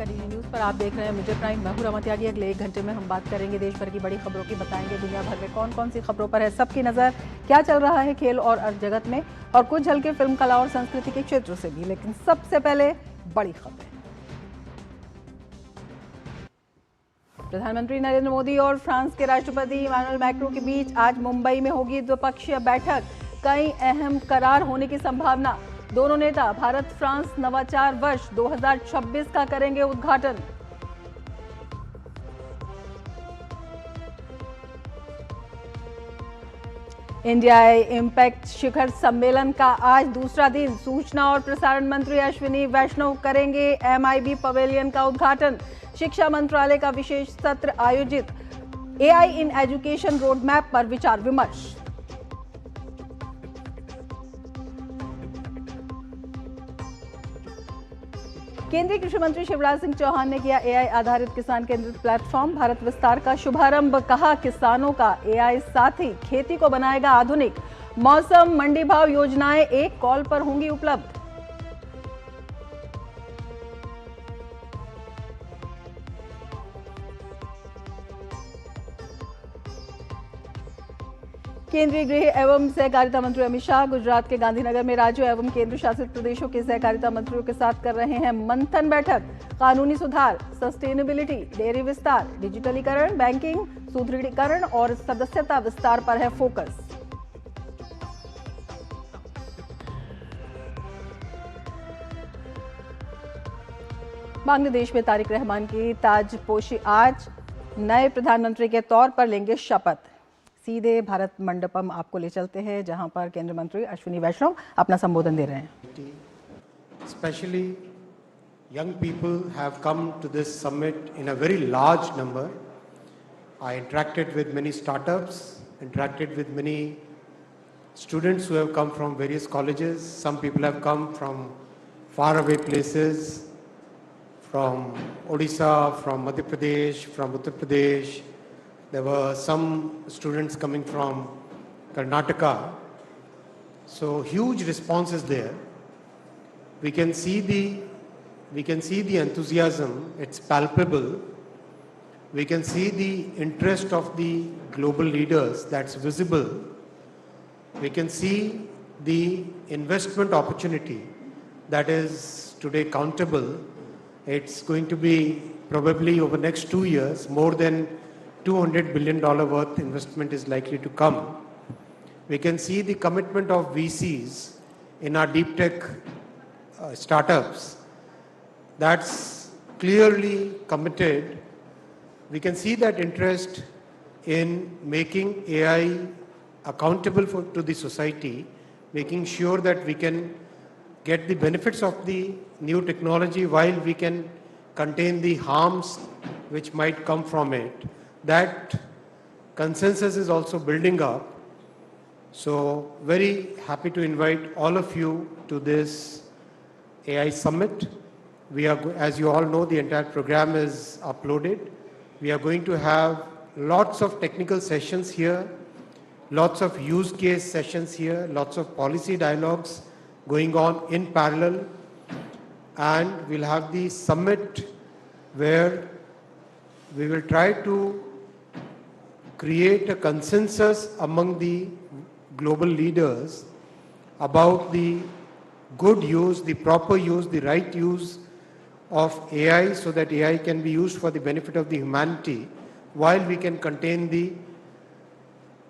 का DD news पर आप देख रहे हैं मुझे प्राइम। मैं हूं रमा त्यागी। अगले 1 घंटे में हम बात करेंगे देश भर की बड़ी खबरों की, बताएंगे दुनिया भर में कौन कौन सी खबरों पर है सबकी नजर, क्या चल रहा है खेल और अर्थ जगत में, और कुछ झलके फिल्म कला और संस्कृति के क्षेत्र से भी। लेकिन सबसे पहले बड़ी खबरें। प्रधानमंत्री नरेंद्र मोदी और फ्रांस के राष्ट्रपति इमानुएल मैक्रो के बीच आज मुंबई में होगी द्विपक्षीय बैठक। कई अहम करार होने की संभावना। दोनों नेता भारत फ्रांस नवाचार वर्ष 2026 का करेंगे उद्घाटन। इंडिया इम्पैक्ट शिखर सम्मेलन का आज दूसरा दिन। सूचना और प्रसारण मंत्री अश्विनी वैष्णव करेंगे MIB पवेलियन का उद्घाटन। शिक्षा मंत्रालय का विशेष सत्र आयोजित। AI इन एजुकेशन रोडमैप पर विचार विमर्श। केंद्रीय कृषि मंत्री शिवराज सिंह चौहान ने किया AI आधारित किसान केंद्रित प्लेटफॉर्म भारत विस्तार का शुभारंभ। कहा किसानों का AI साथी खेती को बनाएगा आधुनिक। मौसम मंडी भाव योजनाएं एक कॉल पर होंगी उपलब्ध। केंद्रीय गृह एवं सहकारिता मंत्री अमित शाह गुजरात के गांधीनगर में राज्यों एवं केंद्र शासित प्रदेशों के सहकारिता मंत्रियों के साथ कर रहे हैं मंथन बैठक। कानूनी सुधार, सस्टेनेबिलिटी, डेयरी विस्तार, डिजिटलीकरण, बैंकिंग सुदृढ़ीकरण और सदस्यता विस्तार पर है फोकस। बांग्लादेश में तारिक रहमान की ताजपोशी। आज नए प्रधानमंत्री के तौर पर लेंगे शपथ। सीधे भारत मंडपम आपको ले चलते हैं जहां पर केंद्रीय मंत्री अश्विनी वैष्णव अपना संबोधन दे रहे हैं। Especially young people have come to this summit in a very large number. I interacted with many startups, interacted with many students who have come from various colleges. Some people have come from faraway places, from Odisha, from Madhya Pradesh, from Uttar Pradesh. There were some students coming from Karnataka. So huge response is there. We can see the enthusiasm. It's palpable. We can see the interest of the global leaders. That's visible. We can see the investment opportunity that is today countable. It's going to be probably over the next 2 years more than $200 billion worth investment is likely to come. We can see the commitment of VCs in our deep tech startups. That's clearly committed. We can see that interest in making AI accountable to the society, making sure that we can get the benefits of the new technology while we can contain the harms which might come from it. That consensus is also building up. So very happy to invite all of you to this AI summit. We are, as you all know, the entire program is uploaded. We are going to have lots of technical sessions here, lots of use case sessions here, lots of policy dialogues going on in parallel, and we'll have the summit where we will try to create a consensus among the global leaders about the good use, the proper use, the right use of AI so that AI can be used for the benefit of the humanity while we can contain the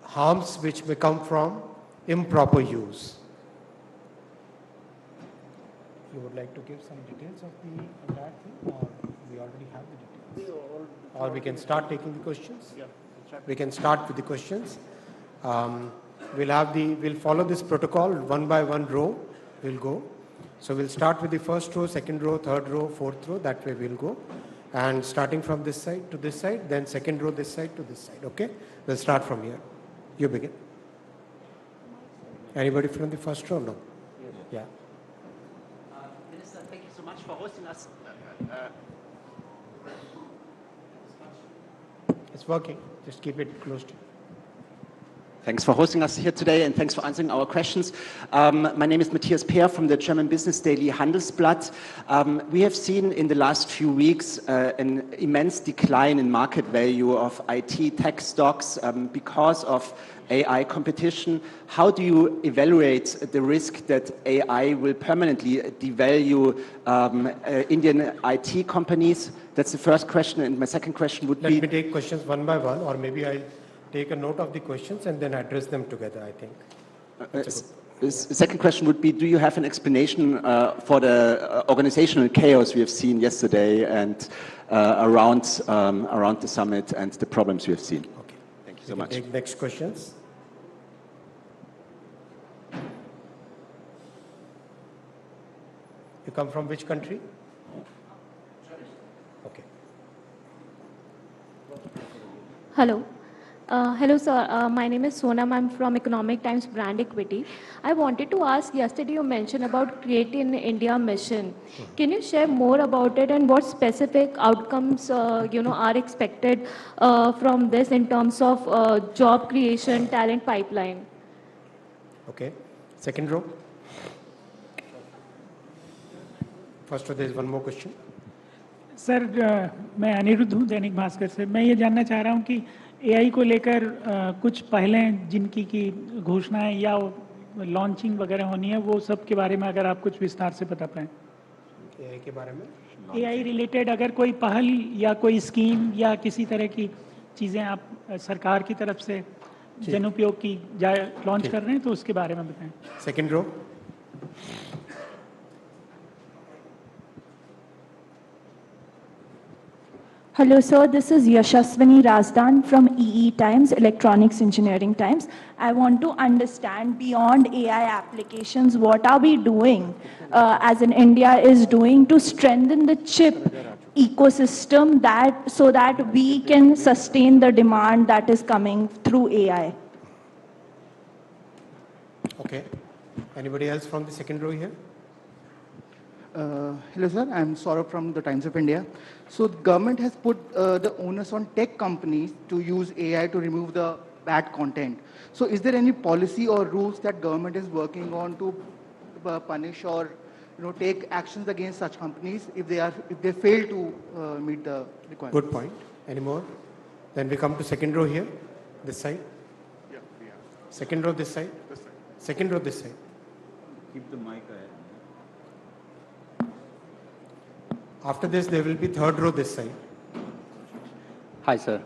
harms which may come from improper use. You would like to give some details of the entire thing, or we already have the details? Or we can start taking the questions? Yeah. We can start with the questions. We'll follow this protocol, one by one row we'll go. So we'll start with the first row, second row, third row, fourth row, that way we'll go. And starting from this side to this side, then second row this side to this side, okay? We'll start from here. You begin. Anybody from the first row? No? Yeah. Minister, thank you so much for hosting us. It's working. Just keep it close to you. Thanks for hosting us here today and thanks for answering our questions. My name is Matthias Peer from the German business daily Handelsblatt. We have seen in the last few weeks an immense decline in market value of IT tech stocks because of AI competition. How do you evaluate the risk that AI will permanently devalue Indian IT companies? That's the first question. And my second question would be... Let me take questions one by one, or maybe I'll take a note of the questions and then address them together, I think. The second question would be, do you have an explanation for the organizational chaos we have seen yesterday and around the summit and the problems we have seen? Okay. Thank you so much. Take next questions. You come from which country? Okay. Hello. Hello, sir. My name is Sonam. I'm from Economic Times Brand Equity. I wanted to ask, yesterday you mentioned about Create in India mission. Can you share more about it and what specific outcomes, are expected from this in terms of job creation, talent pipeline? Okay. Second row. First row, there is one more question. Sir मैं अनिरुद्ध हूँ दैनिक भास्कर से. मैं ये जानना चाह रहा हूँ कि एआई को लेकर कुछ पहलें जिनकी की घोषणाएं या लॉन्चिंग वगैरह होनी है वो सब के बारे में अगर आप कुछ विस्तार से बता पाएं. एआई के बारे में? एआई रिलेटेड अगर कोई पहल या कोई स्कीम या किसी तरह की चीज़ें आप सरकार की तरफ से जनउपयोग की लॉन्च कर रहे हैं तो उसके बारे में बताएं. Second row. Hello, sir. This is Ashwini from EE Times, Electronics Engineering Times. I want to understand beyond AI applications, what are we doing as in India is doing to strengthen the chip ecosystem so that we can sustain the demand that is coming through AI. Okay. Anybody else from the second row here? Hello, sir. I'm Saurabh from the Times of India. So the government has put the onus on tech companies to use AI to remove the bad content. So is there any policy or rules that government is working on to punish or take actions against such companies if they fail to meet the requirements? Good point. Any more? Then we come to second row here. This side. Yeah. Second row this side. This side. Second row this side. Keep the mic ahead. After this, there will be third row this side. Hi, sir.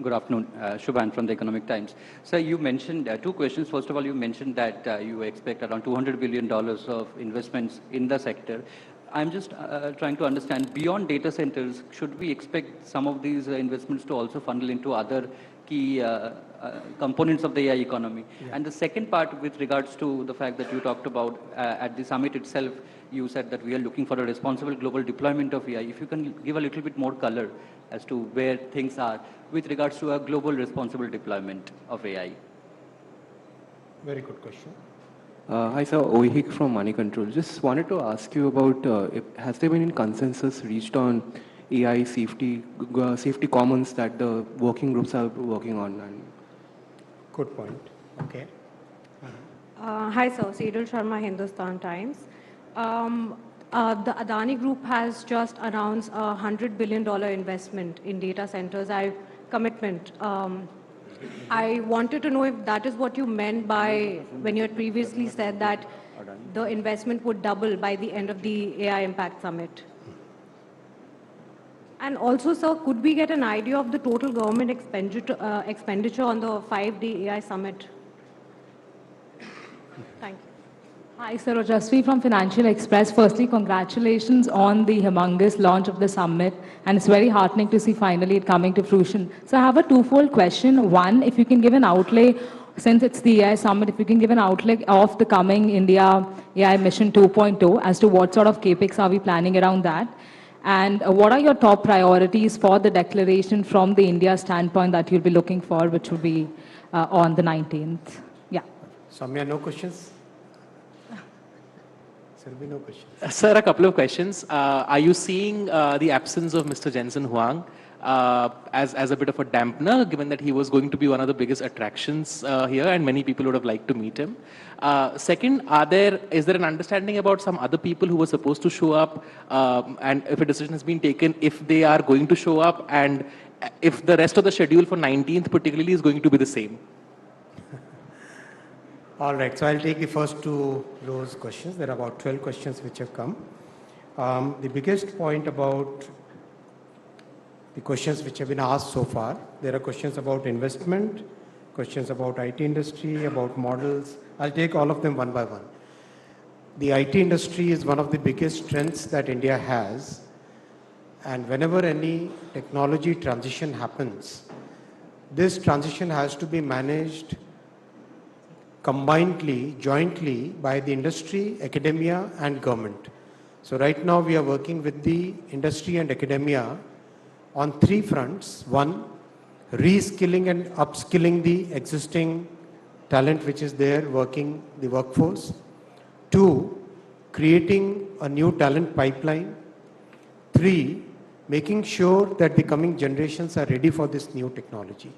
Good afternoon. Shubhan from the Economic Times. Sir, you mentioned two questions. First of all, you mentioned that you expect around $200 billion of investments in the sector. I'm just trying to understand, beyond data centers, should we expect some of these investments to also funnel into other key components of the AI economy? Yeah. And the second part, with regards to the fact that you talked about at the summit itself, you said that we are looking for a responsible global deployment of AI. If you can give a little bit more color as to where things are with regards to a global responsible deployment of AI. Very good question. Hi, sir. Ohik from Money Control. Just wanted to ask you about, has there been any consensus reached on AI safety commons that the working groups are working on? Good point. Okay. Hi, sir. Sejal Sharma, Hindustan Times. The Adani Group has just announced a $100 billion investment in data centers. Commitment. I wanted to know if that is what you meant by when you had previously said that the investment would double by the end of the AI Impact Summit. And also, sir, could we get an idea of the total government expenditure on the 5-day AI Summit? Thank you. Hi, sir. Rajasvi from Financial Express. Firstly, congratulations on the humongous launch of the summit. And it's very heartening to see finally it coming to fruition. So I have a twofold question. One, if you can give an outlay, since it's the AI summit, if you can give an outlay of the coming India AI Mission 2.0 as to what sort of capex are we planning around that? And what are your top priorities for the declaration from the India standpoint that you'll be looking for, which will be on the 19th? Yeah. Samya, no questions? There will be no questions. Sir, a couple of questions. Are you seeing the absence of Mr. Jensen Huang as a bit of a dampener, given that he was going to be one of the biggest attractions here, and many people would have liked to meet him. Second, is there an understanding about some other people who were supposed to show up, and if a decision has been taken, if they are going to show up, and if the rest of the schedule for 19th particularly is going to be the same? All right, so I'll take the first two those questions. There are about 12 questions which have come. The biggest point about the questions which have been asked so far, there are questions about investment, questions about IT industry, about models. I'll take all of them one by one. The IT industry is one of the biggest strengths that India has, and whenever any technology transition happens, this transition has to be managed combinedly, jointly by the industry, academia and government. So right now we are working with the industry and academia on three fronts. One, reskilling and upskilling the existing talent which is there working the workforce. Two, creating a new talent pipeline. Three, making sure that the coming generations are ready for this new technology.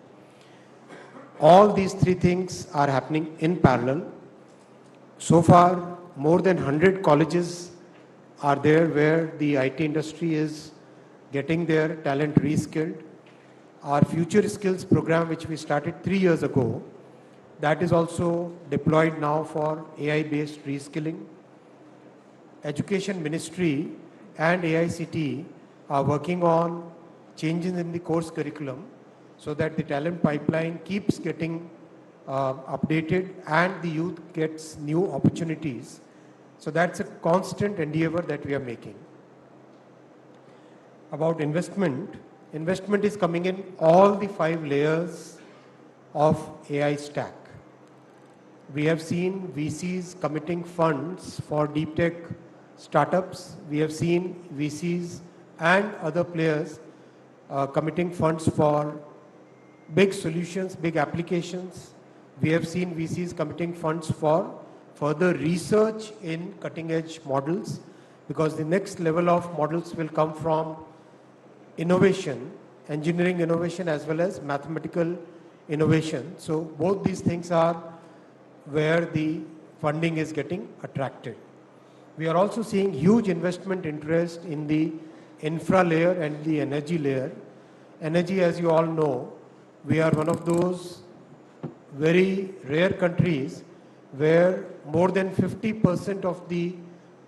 All these three things are happening in parallel. So far, more than 100 colleges are there where the IT industry is getting their talent reskilled. Our Future Skills program, which we started 3 years ago, that is also deployed now for AI-based reskilling. Education Ministry and AICT are working on changes in the course curriculum so that the talent pipeline keeps getting updated and the youth gets new opportunities. So that's a constant endeavor that we are making. About investment, investment is coming in all the 5 layers of AI stack. We have seen VCs committing funds for deep tech startups. We have seen VCs and other players committing funds for big solutions, big applications. We have seen VCs committing funds for further research in cutting-edge models, because the next level of models will come from innovation, engineering innovation as well as mathematical innovation. So both these things are where the funding is getting attracted. We are also seeing huge investment interest in the infra layer and the energy layer. Energy, as you all know, we are one of those very rare countries where more than 50% of the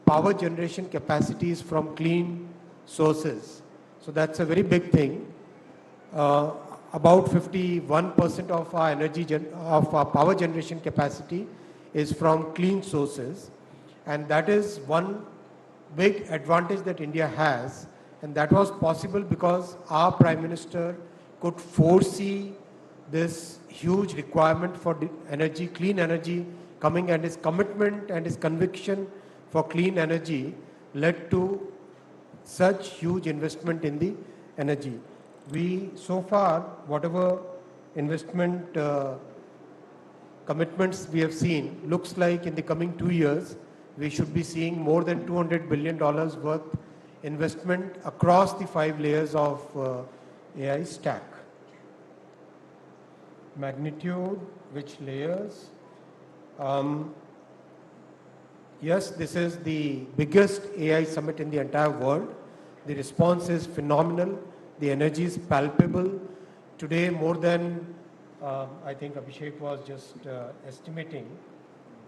power generation capacity is from clean sources. So that's a very big thing. About 51% of our of our power generation capacity is from clean sources. And that is one big advantage that India has. And that was possible because our Prime Minister could foresee this huge requirement for energy, clean energy coming, and his commitment and his conviction for clean energy led to such huge investment in the energy. We, so far, whatever investment commitments we have seen, looks like in the coming 2 years, we should be seeing more than $200 billion worth investment across the 5 layers of AI stack. Magnitude, which layers? Yes, this is the biggest AI summit in the entire world. The response is phenomenal. The energy is palpable. Today, more than, I think Abhishek was just estimating,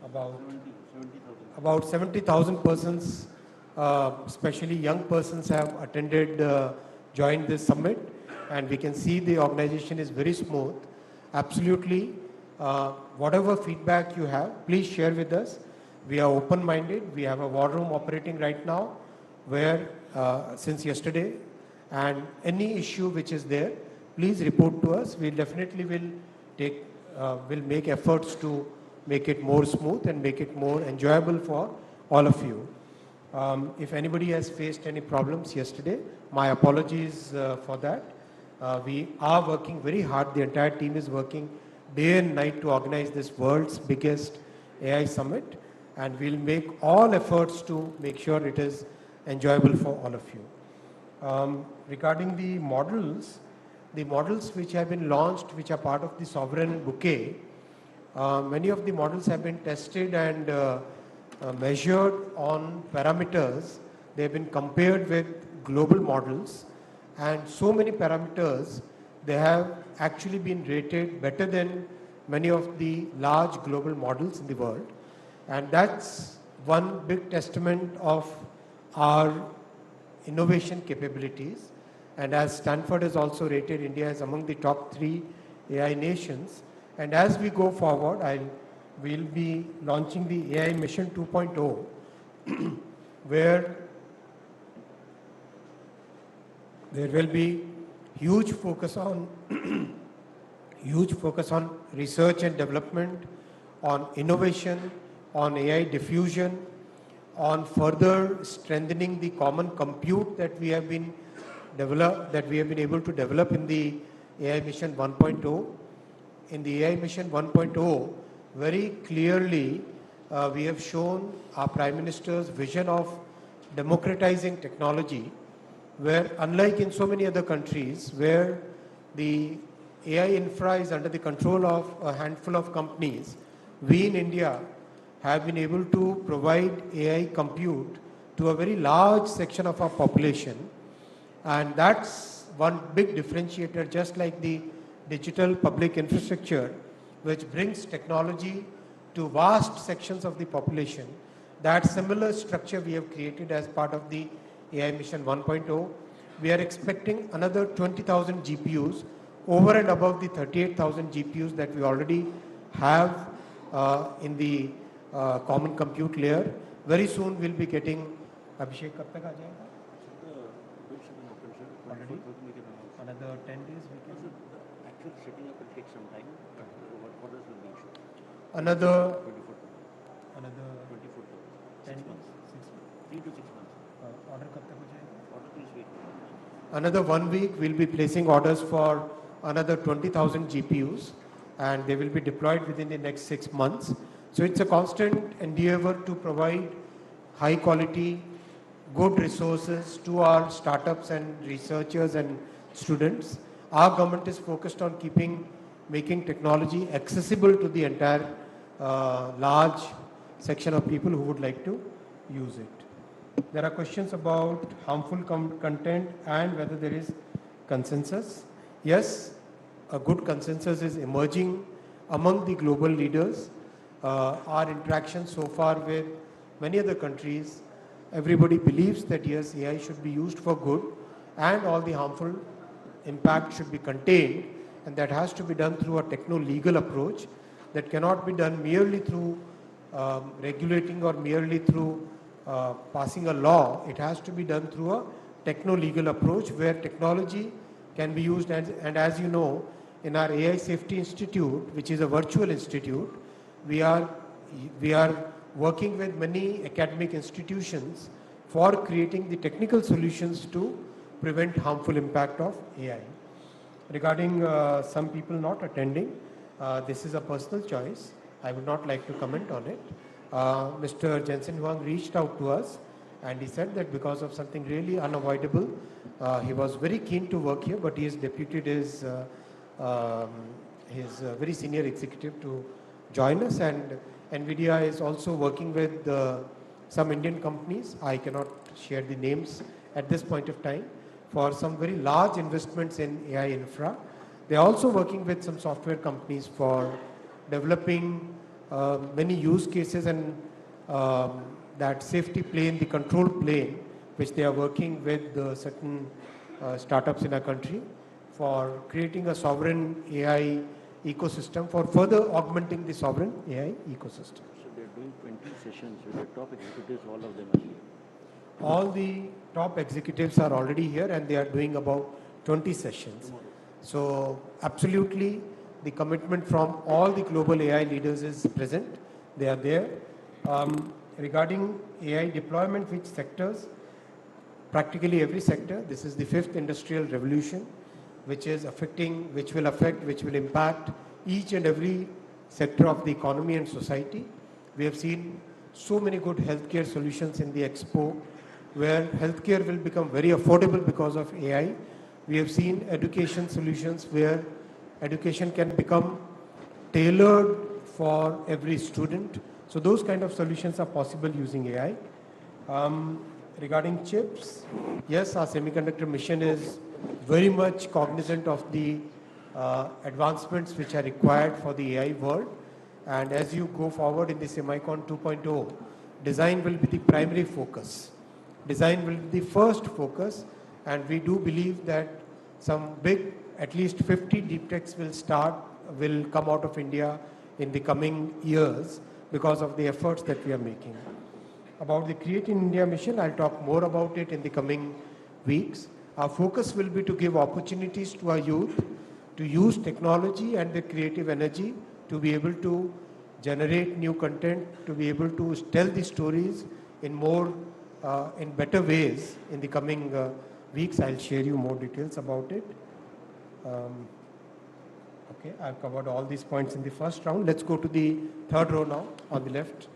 about 70,000 persons, especially young persons, have attended, joined this summit. And we can see the organization is very smooth. Absolutely. Whatever feedback you have, please share with us. We are open-minded. We have a war room operating right now where, since yesterday, and any issue which is there, please report to us. We definitely will make efforts to make it more smooth and make it more enjoyable for all of you. If anybody has faced any problems yesterday, my apologies for that. We are working very hard. The entire team is working day and night to organize this world's biggest AI summit, and we'll make all efforts to make sure it is enjoyable for all of you. Regarding the models which have been launched, which are part of the sovereign bouquet, many of the models have been tested and measured on parameters. They have been compared with global models, and so many parameters, they have actually been rated better than many of the large global models in the world. And that's one big testament of our innovation capabilities. And as Stanford has also rated India as among the top 3 AI nations. And as we go forward, we'll be launching the AI Mission 2.0, where there will be huge focus on research and development, on innovation, on AI diffusion, on further strengthening the common compute that we have been able to develop in the AI Mission 1.0. In the AI Mission 1.0, very clearly we have shown our Prime Minister's vision of democratizing technology, where unlike in so many other countries where the AI infra is under the control of a handful of companies, we in India have been able to provide AI compute to a very large section of our population. And that's one big differentiator, just like the digital public infrastructure, which brings technology to vast sections of the population. That similar structure we have created as part of the AI Mission 1.0. We are expecting another 20,000 GPUs over and above the 38,000 GPUs that we already have in the common compute layer. Very soon we'll be getting, Abhishek, kab tak aa jayega? Already? Another 10 days we can. The actual setting up will take some time, but what else will be issued? Another 24 10 months. 3 to 6 months. Order kab tak ho jayega? Order please wait. Another 1 week we'll be placing orders for another 20,000 GPUs, and they will be deployed within the next 6 months. So it's a constant endeavor to provide high quality, good resources to our startups and researchers and students. Our government is focused on making technology accessible to the entire large section of people who would like to use it. There are questions about harmful content and whether there is consensus. Yes, a good consensus is emerging among the global leaders. Our interaction so far with many other countries, everybody believes that yes, AI should be used for good and all the harmful impact should be contained, and that has to be done through a techno-legal approach that cannot be done merely through regulating or merely through passing a law. It has to be done through a techno-legal approach where technology can be used, and as you know, in our AI Safety Institute, which is a virtual institute, we are working with many academic institutions for creating the technical solutions to prevent harmful impact of AI. Regarding some people not attending, this is a personal choice. I would not like to comment on it. Mr. Jensen Huang reached out to us and he said that because of something really unavoidable, he was very keen to work here, but he has deputed his very senior executive to join us, and NVIDIA is also working with some Indian companies. I cannot share the names at this point of time, for some very large investments in AI infra. They are also working with some software companies for developing many use cases, and that safety plane, the control plane, which they are working with certain startups in our country for creating a sovereign AI ecosystem, for further augmenting the sovereign AI ecosystem. So they're doing 20 sessions with the top executives, all of them are here. All the top executives are already here and they are doing about 20 sessions. So absolutely the commitment from all the global AI leaders is present. They are there. Regarding AI deployment, which sectors? Practically every sector. This is the 5th industrial revolution, which will impact each and every sector of the economy and society. We have seen so many good healthcare solutions in the expo. where healthcare will become very affordable because of AI. We have seen education solutions where education can become tailored for every student. So those kind of solutions are possible using AI. Regarding chips, yes, our semiconductor mission is very much cognizant of the advancements which are required for the AI world. And as you go forward in the Semicon 2.0, design will be the primary focus. Design will be the first focus, and we do believe that some big, at least 50 deep techs will come out of India in the coming years because of the efforts that we are making. About the Create in India mission, I'll talk more about it in the coming weeks. Our focus will be to give opportunities to our youth to use technology and their creative energy to be able to generate new content, to be able to tell the stories in better ways in the coming weeks. I'll share you more details about it. Okay, I've covered all these points in the first round. Let's go to the third row now on the left.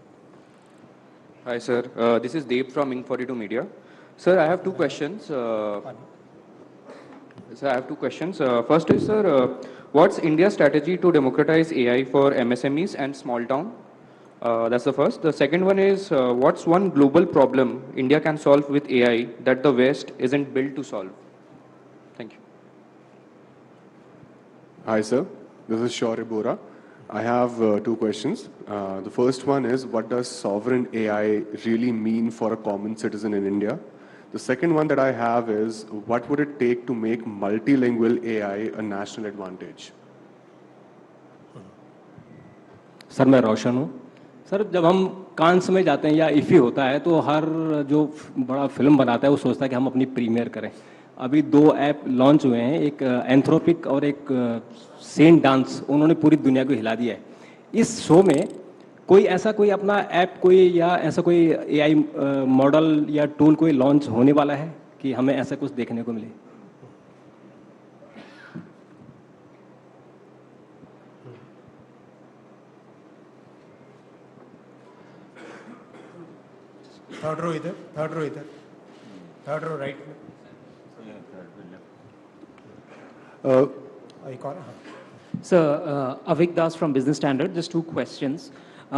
Hi, sir. This is Dev from Inc42 Media. Sir, I have two questions. First is, sir, what's India's strategy to democratize AI for MSMEs and small town? That's the first. The second one is, what's one global problem India can solve with AI that the West isn't built to solve? Thank you. Hi, sir. This is Shaurya Bora. I have two questions. The first one is, what does sovereign AI really mean for a common citizen in India? The second one that I have is, what would it take to make multilingual AI a national advantage? Sir मैं रोशन हूँ sir जब हम कांस में जाते हैं या इफ़ी होता है तो हर जो बड़ा फिल्म बनाता है वो सोचता है कि हम अपनी प्रीमियर करें अभी दो ऐप लॉन्च हुए हैं एक एंथ्रोपिक और एक सेंट डांस उन्होंने पूरी दुनिया को हिला दिया है इस शो में कोई ऐसा कोई अपना ऐप कोई या ऐसा कोई एआई मॉडल या टूल कोई लॉन्च होने वाला है कि हमें ऐसा कुछ देखने को मिले Third row either. Third row right. Sir, Avik Das from Business Standard. Just two questions.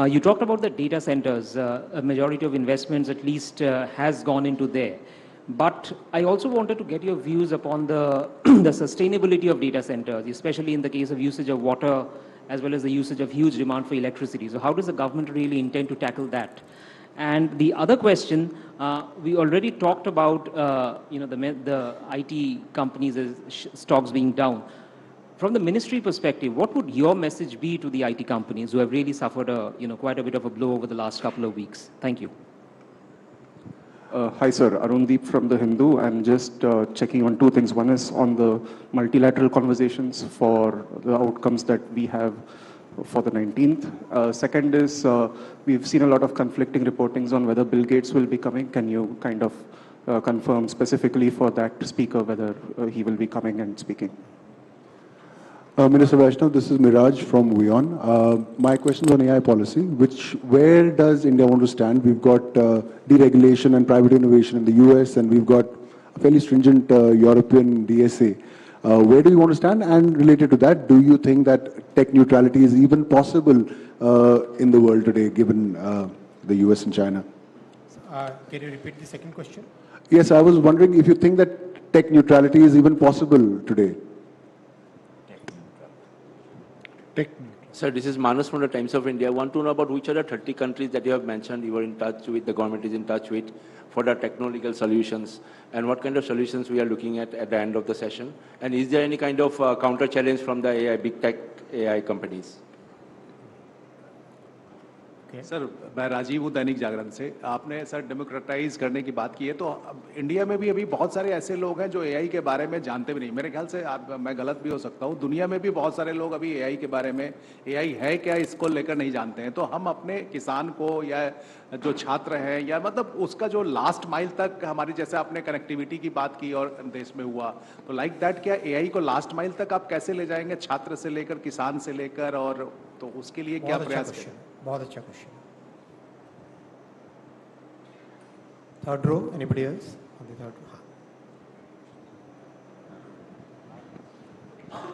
You talked about the data centers. A majority of investments at least has gone into there. But I also wanted to get your views upon the, the sustainability of data centers, especially in the case of usage of water as well as the usage of huge demand for electricity. So how does the government really intend to tackle that? And the other question, we already talked about the IT companies' stocks being down. From the ministry perspective, what would your message be to the IT companies who have really suffered quite a bit of a blow over the last couple of weeks? Thank you. Hi, sir. Arundeep from The Hindu. I'm just checking on two things. One is on the multilateral conversations for the outcomes that we have for the 19th. Second is, we've seen a lot of conflicting reportings on whether Bill Gates will be coming. Can you kind of confirm specifically for that speaker whether he will be coming and speaking? Minister Vaishnaw, this is Miraj from WION. My question is on AI policy. Where does India want to stand? We've got deregulation and private innovation in the US, and we've got a fairly stringent European DSA. Where do you want to stand? And related to that, do you think that tech neutrality is even possible in the world today, given the US and China? Can you repeat the second question? Yes, I was wondering if you think that tech neutrality is even possible today. Sir, this is Manas from the Times of India. I want to know about which are the 30 countries that you have mentioned you were in touch with, the government is in touch with for the technological solutions, and what kind of solutions we are looking at the end of the session. And is there any kind of counter challenge from the AI, big tech AI companies? Sir मैं राजीव हूँ दैनिक जागरण से आपने sir democratise करने की बात की है तो इंडिया में भी अभी बहुत सारे ऐसे लोग हैं जो एआई के बारे में जानते भी नहीं मेरे ख्याल से मैं गलत भी हो सकता हूँ दुनिया में भी बहुत सारे लोग अभी एआई के बारे में एआई है क्या इसको लेकर नहीं जानते हैं तो हम अपने किसान को या जो छात्र हैं या मतलब उसका जो लास्ट माइल तक हमारी जैसे आपने कनेक्टिविटी की बात की और देश में हुआ तो लाइक दैट क्या एआई को लास्ट माइल तक आप कैसे ले जाएंगे छात्र से लेकर किसान से लेकर और तो उसके लिए क्या प्रयास करें बहुत अच्छा question Third row, anybody else? On the third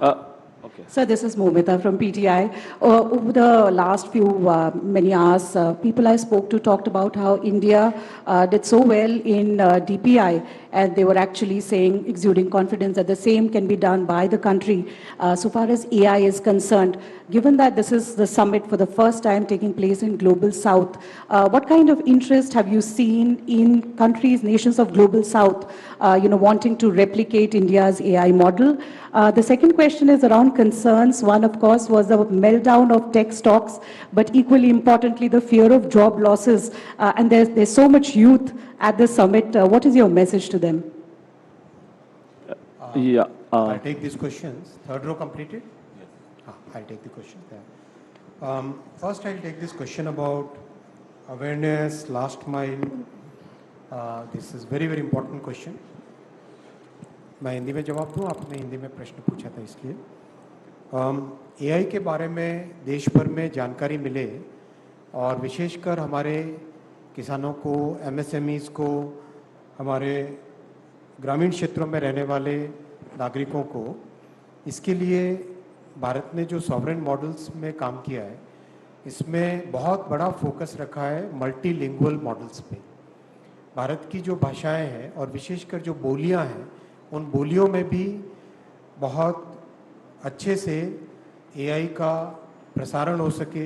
row. Okay. Sir, this is Momita from PTI. Over the last few many hours, people I spoke to talked about how India did so well in DPI, and they were actually saying, exuding confidence that the same can be done by the country. So far as AI is concerned, given that this is the summit for the first time taking place in Global South, what kind of interest have you seen in countries, nations of Global South, wanting to replicate India's AI model? The second question is around concerns. One, of course, was the meltdown of tech stocks, but equally importantly, the fear of job losses. And there's so much youth at the summit. What is your message to them? I'll take these questions. Third row completed? Yes. I'll take the question there. First, I'll take this question about awareness, last mile. This is very, very important question. मैं हिंदी में जवाब दूं, आपने हिंदी में प्रश्न पूछा था इसलिए एआई के बारे में देश भर में जानकारी मिले और विशेषकर हमारे किसानों को, एमएसएमईज को, हमारे ग्रामीण क्षेत्रों में रहने वाले नागरिकों को, इसके लिए भारत ने जो सॉवरेन मॉडल्स में काम किया है, इसमें बहुत बड़ा फोकस रखा है मल्टीलिंगुअल मॉडल्स पे। भारत की जो भाषाएं हैं और विशेषकर जो बोलियां हैं, उन बोलियों में भी बहुत अच्छे से एआई का प्रसारण हो सके,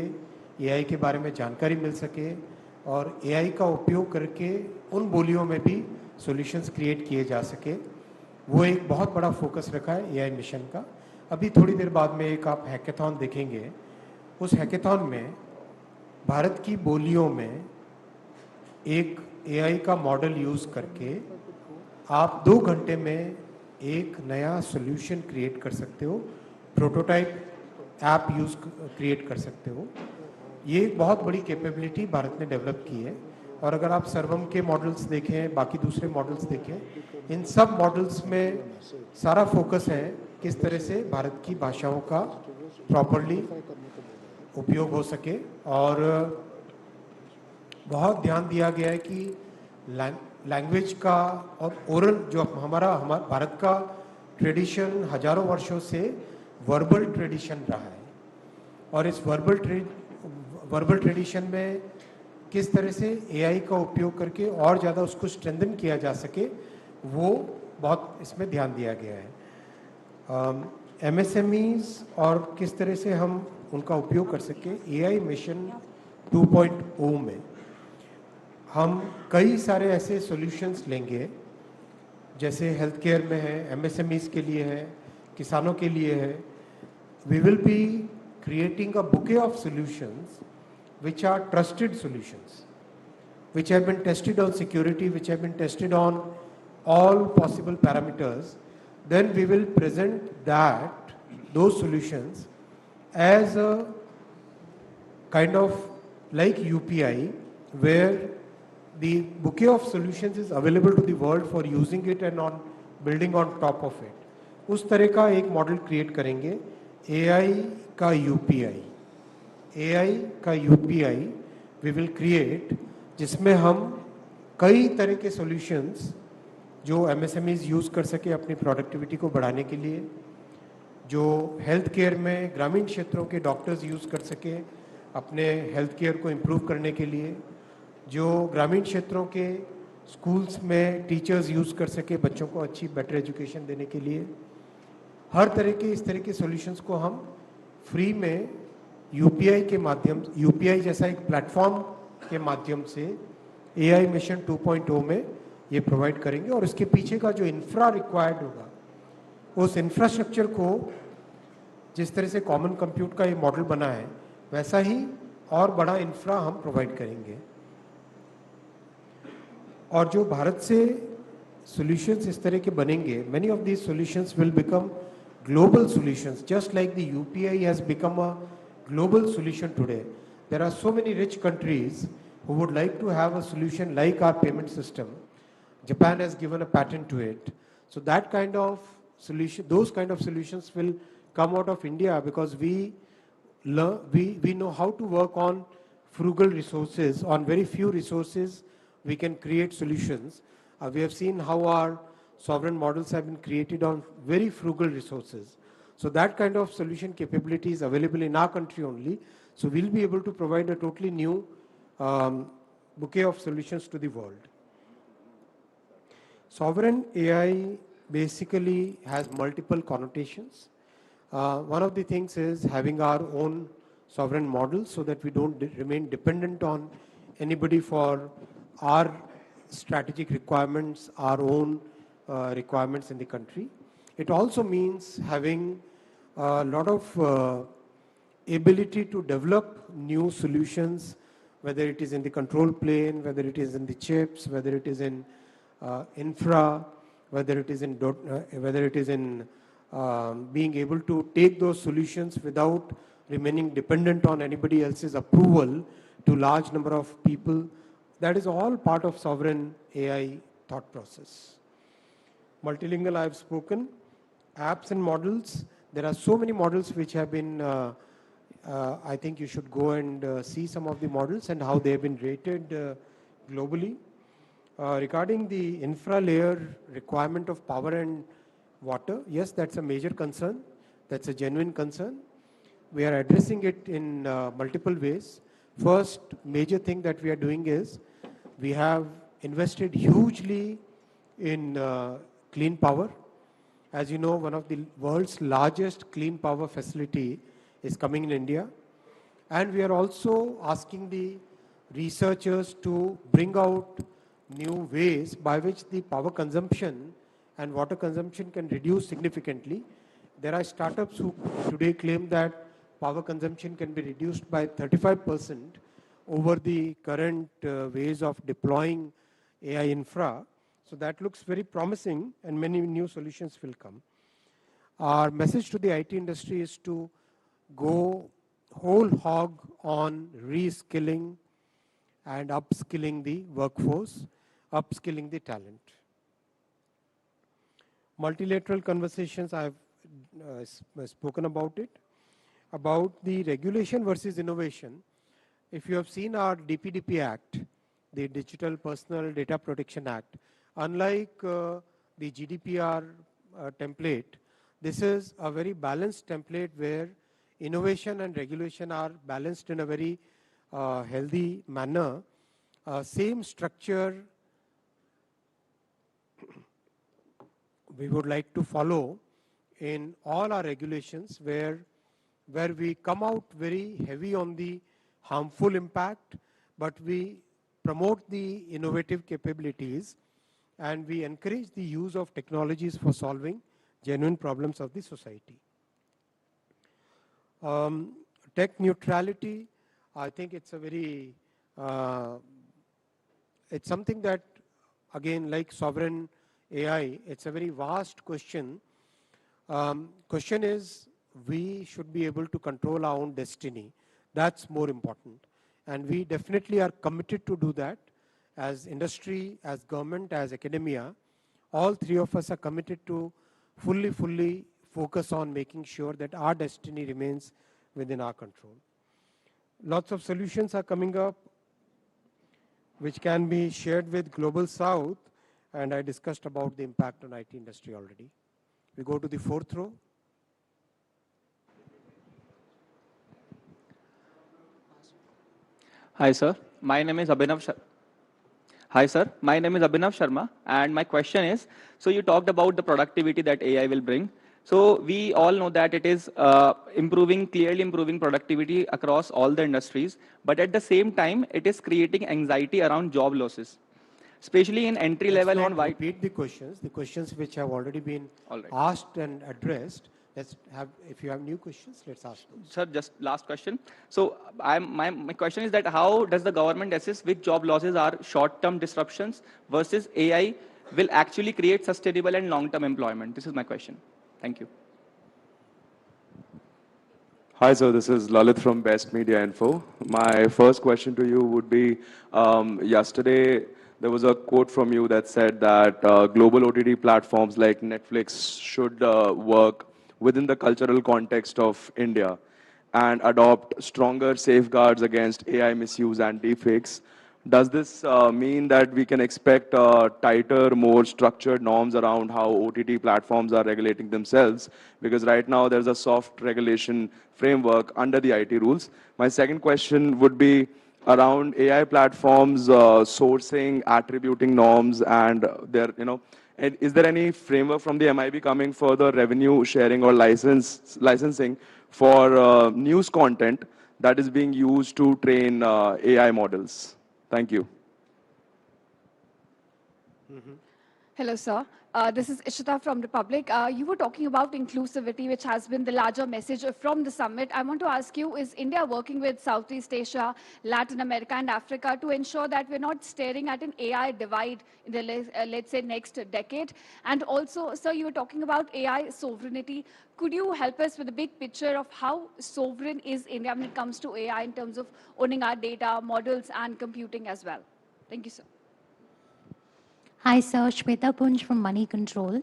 एआई के बारे में जानकारी मिल सके और एआई का उपयोग करके उन बोलियों में भी सॉल्यूशंस क्रिएट किए जा सके। वो एक बहुत बड़ा फोकस रखा है एआई मिशन का। अभी थोड़ी देर बाद में एक आप हैकेथॉन देखेंगे। उस हैकेथॉन में भारत की बोलियों में एक एआई का मॉडल यूज़ करके आप 2 घंटे में एक नया सॉल्यूशन क्रिएट कर सकते हो, प्रोटोटाइप ऐप क्रिएट कर सकते हो। ये एक बहुत बड़ी कैपेबिलिटी भारत ने डेवलप की है। और अगर आप सर्वम के मॉडल्स देखें, बाकी दूसरे मॉडल्स देखें, इन सब मॉडल्स में सारा फोकस है किस तरह से भारत की भाषाओं का प्रॉपरली उपयोग हो सके। और बहुत ध्यान दिया गया है कि लैंग्वेज का और ओरल जो हमारा भारत का ट्रेडिशन हजारों वर्षों से वर्बल ट्रेडिशन रहा है और इस वर्बल ट्रेडिशन में किस तरह से एआई का उपयोग करके और ज़्यादा उसको स्ट्रेंथन किया जा सके, वो बहुत इसमें ध्यान दिया गया है। एमएसएमईज और किस तरह से हम उनका उपयोग कर सके। एआई मिशन 2.0 में हम कई सारे ऐसे सॉल्यूशंस लेंगे, जैसे हेल्थ केयर में है, एमएसएमईज के लिए है, किसानों के लिए है। We will be creating a bouquet of solutions which are trusted solutions, which have been tested on security, which have been tested on all possible parameters. Then we will present those solutions as a kind of like UPI, where the bouquet of solutions is available to the world for using it and on building on top of it. उस तरह का एक model create करेंगे AI का UPI. AI का UPI we will create, जिसमें हम कई तरह के सॉल्यूशंस जो एमएसएमईज यूज़ कर सके अपनी प्रोडक्टिविटी को बढ़ाने के लिए, जो हेल्थ केयर में ग्रामीण क्षेत्रों के डॉक्टर्स यूज़ कर सके अपने हेल्थ केयर को इम्प्रूव करने के लिए, जो ग्रामीण क्षेत्रों के स्कूल्स में टीचर्स यूज़ कर सके बच्चों को अच्छी बेटर एजुकेशन देने के लिए। हर तरह के इस तरह के सॉल्यूशंस को हम फ्री में यूपीआई के माध्यम, यूपीआई जैसा एक प्लेटफॉर्म के माध्यम से एआई मिशन 2.0 में ये प्रोवाइड करेंगे। और इसके पीछे का जो इंफ्रा रिक्वायर्ड होगा, उस इंफ्रास्ट्रक्चर को जिस तरह से कॉमन कंप्यूट का ये मॉडल बना है, वैसा ही और बड़ा इंफ्रा हम प्रोवाइड करेंगे। और जो भारत से सॉल्यूशंस इस तरह के बनेंगे, many of these solutions will become global solutions, just like the UPI has become a global solution today. There are so many rich countries who would like to have a solution like our payment system. Japan has given a patent to it. So that kind of solution, those kind of solutions will come out of India, because we know how to work on frugal resources, on very few resources, we can create solutions. We have seen how our sovereign models have been created on very frugal resources. So that kind of solution capability is available in our country only. So we'll be able to provide a totally new bouquet of solutions to the world. Sovereign AI basically has multiple connotations. One of the things is having our own sovereign models so that we don't remain dependent on anybody for our strategic requirements, our own requirements in the country. It also means having a lot of ability to develop new solutions, whether it is in the control plane, whether it is in the chips, whether it is in infra, whether it is in being able to take those solutions without remaining dependent on anybody else's approval to large number of people. That is all part of sovereign AI thought process. Multilingual, I have spoken. Apps and models. There are so many models which have been, I think you should go and see some of the models and how they have been rated globally. Regarding the infra layer requirement of power and water, yes, that's a major concern. That's a genuine concern. We are addressing it in multiple ways. First major thing that we are doing is we have invested hugely in clean power. As you know, one of the world's largest clean power facility is coming in India. And we are also asking the researchers to bring out new ways by which the power consumption and water consumption can reduce significantly. There are startups who today claim that power consumption can be reduced by 35% over the current ways of deploying AI infra. So that looks very promising and many new solutions will come. Our message to the IT industry is to go whole hog on reskilling and upskilling the workforce, upskilling the talent. Multilateral conversations, I have spoken about it. About the regulation versus innovation, if you have seen our DPDP Act, the Digital Personal Data Protection Act, unlike the GDPR template, this is a very balanced template where innovation and regulation are balanced in a very healthy manner. Same structure we would like to follow in all our regulations where we come out very heavy on the harmful impact, but we promote the innovative capabilities and we encourage the use of technologies for solving genuine problems of the society. Tech neutrality, I think it's a very, it's something that, again, like sovereign AI, it's a very vast question. Question is, we should be able to control our own destiny. That's more important. And we definitely are committed to do that as industry, as government, as academia. All three of us are committed to fully focus on making sure that our destiny remains within our control. Lots of solutions are coming up which can be shared with Global South, and I discussed about the impact on IT industry already. We go to the fourth row. Hi, sir. My name is Abhinav Hi, sir. My name is Abhinav Sharma, and my question is, so you talked about the productivity that AI will bring. So we all know that it is clearly improving productivity across all the industries, but at the same time, it is creating anxiety around job losses, especially in entry level and wide. Repeat the questions which have already been asked and addressed. Let's have, if you have new questions, let's ask those. Sir, just last question. So my question is that how does the government assess which job losses are short-term disruptions versus AI will actually create sustainable and long-term employment? This is my question. Thank you. Hi, sir. This is Lalit from Best Media Info. My first question to you would be, yesterday there was a quote from you that said that global OTT platforms like Netflix should work within the cultural context of India and adopt stronger safeguards against AI misuse and deepfakes. Does this mean that we can expect tighter, more structured norms around how OTT platforms are regulating themselves? Because right now there's a soft regulation framework under the IT rules. My second question would be around AI platforms sourcing, attributing norms, and and is there any framework from the MIB coming for the revenue sharing or licensing for news content that is being used to train AI models? Thank you. Hello, sir. This is Ishita from Republic. You were talking about inclusivity, which has been the larger message from the summit. I want to ask you, is India working with Southeast Asia, Latin America, and Africa to ensure that we're not staring at an AI divide in the, let's say, next decade? And also, sir, you were talking about AI sovereignty. Could you help us with a big picture of how sovereign is India when it comes to AI in terms of owning our data, models, and computing as well? Thank you, sir. Hi, sir. Shweta Punj from Money Control.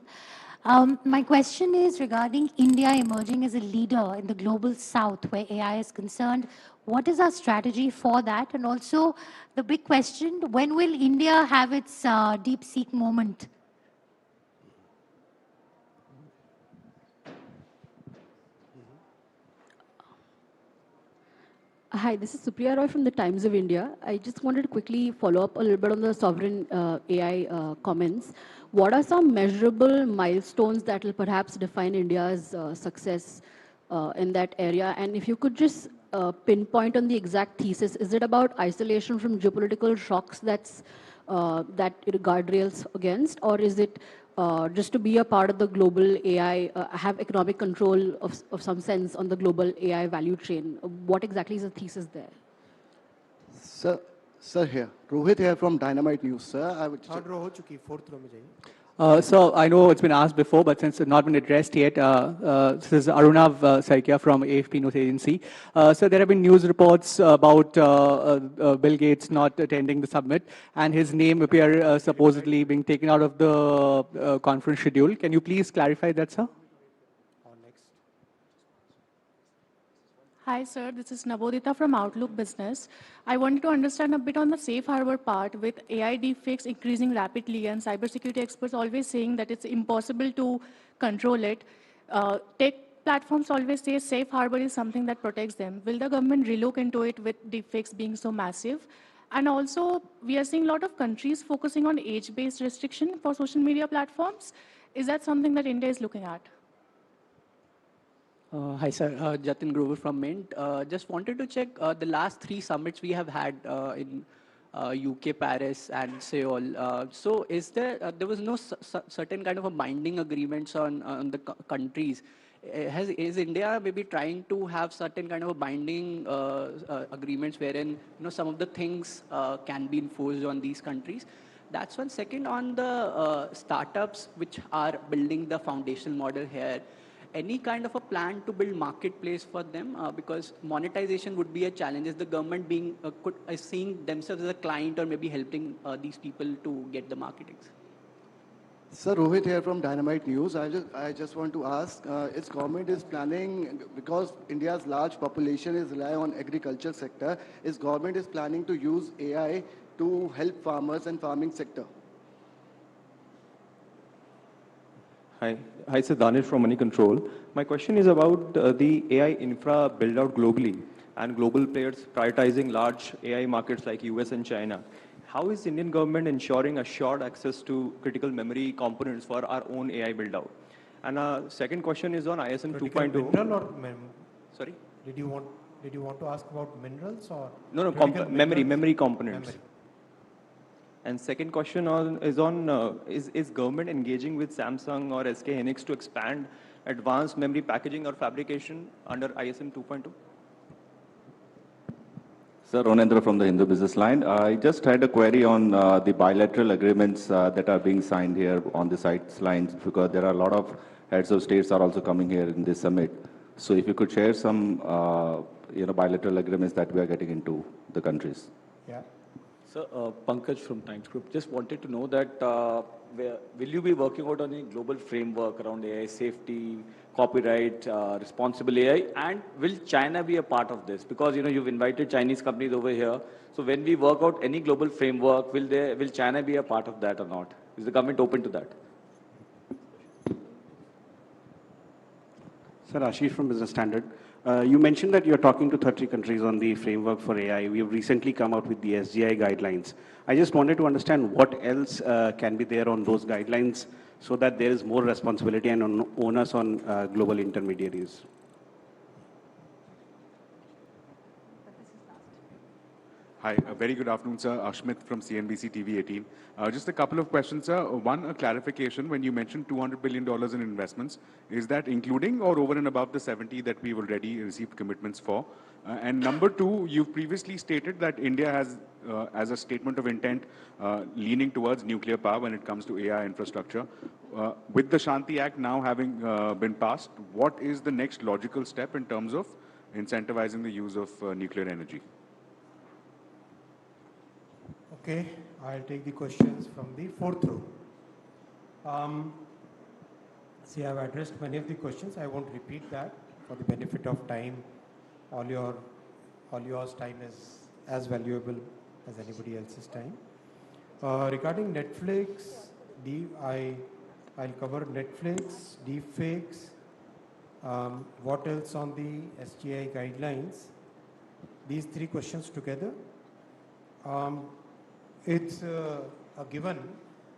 My question is regarding India emerging as a leader in the global south where AI is concerned. What is our strategy for that? And also, the big question, when will India have its deep-seek moment? Hi, this is Supriya Roy from the Times of India. I just wanted to quickly follow up a little bit on the sovereign AI comments. What are some measurable milestones that will perhaps define India's success in that area? And if you could just pinpoint on the exact thesis, is it about isolation from geopolitical shocks that it guardrails against, or is it just to be a part of the global AI, have economic control of some sense on the global AI value chain? What exactly is the thesis there? Sir here. Rohit here from Dynamite News, sir. I would So I know it's been asked before, but since it's not been addressed yet, this is Arunav Saikia from AFP News Agency. So there have been news reports about Bill Gates not attending the summit and his name appear supposedly being taken out of the conference schedule. Can you please clarify that, sir? Hi, sir. This is Nabodita from Outlook Business. I wanted to understand a bit on the safe harbor part with AI deepfakes increasing rapidly and cybersecurity experts always saying that it's impossible to control it. Tech platforms always say safe harbor is something that protects them. Will the government relook into it with deepfakes being so massive? And also, we are seeing a lot of countries focusing on age-based restriction for social media platforms. Is that something that India is looking at? Hi, sir. Jatin Grover from Mint. Just wanted to check the last 3 summits we have had in UK, Paris, and Seoul. So is there was no certain kind of a binding agreements on the countries. Is India maybe trying to have certain kind of a binding agreements wherein some of the things can be enforced on these countries? That's one. Second, on the startups which are building the foundational model here, any kind of a plan to build marketplace for them? Because monetization would be a challenge. Is the government being seeing themselves as a client or maybe helping these people to get the marketing? Sir, Rohit here from Dynamite News. I just want to ask, its government is planning, because India's large population is rely on agriculture sector, its government is planning to use AI to help farmers and farming sector? Hi, sir. Danish from Money Control. My question is about the AI infra build out globally and global players prioritizing large AI markets like US and China. How is Indian government ensuring assured access to critical memory components for our own AI build out? And second question is on ISM 2.0. Mineral or Sorry? Did you want to ask about minerals or? No, memory components. Memory. And second question is government engaging with Samsung or SK Hynix to expand advanced memory packaging or fabrication under ISM 2.2? Sir, Ronendra from the Hindu Business Line. I just had a query on the bilateral agreements that are being signed here on the sidelines, because there are a lot of heads of states are also coming here in this summit. So if you could share some bilateral agreements that we are getting into the countries. Yeah. So, Pankaj from Times Group, just wanted to know that will you be working out on a global framework around AI safety, copyright, responsible AI, and will China be a part of this? Because you've invited Chinese companies over here. So when we work out any global framework, will China be a part of that or not? Is the government open to that? Sir, Ashish from Business Standard. You mentioned that you're talking to 30 countries on the framework for AI. We have recently come out with the SGI guidelines. I just wanted to understand what else can be there on those guidelines so that there is more responsibility and onus on global intermediaries. Hi, a very good afternoon, sir. Ashwini from CNBC TV 18. Just a couple of questions, sir. One, a clarification. When you mentioned $200 billion in investments, is that including or over and above the 70 that we've already received commitments for? And number two, you've previously stated that India has, as a statement of intent, leaning towards nuclear power when it comes to AI infrastructure. With the Shanti Act now having been passed, what is the next logical step in terms of incentivizing the use of nuclear energy? Okay, I'll take the questions from the fourth row. See, I've addressed many of the questions. I won't repeat that for the benefit of time. All yours time is as valuable as anybody else's time. Regarding Netflix, I'll cover Netflix, deepfakes, what else on the SGI guidelines. These three questions together. It's a given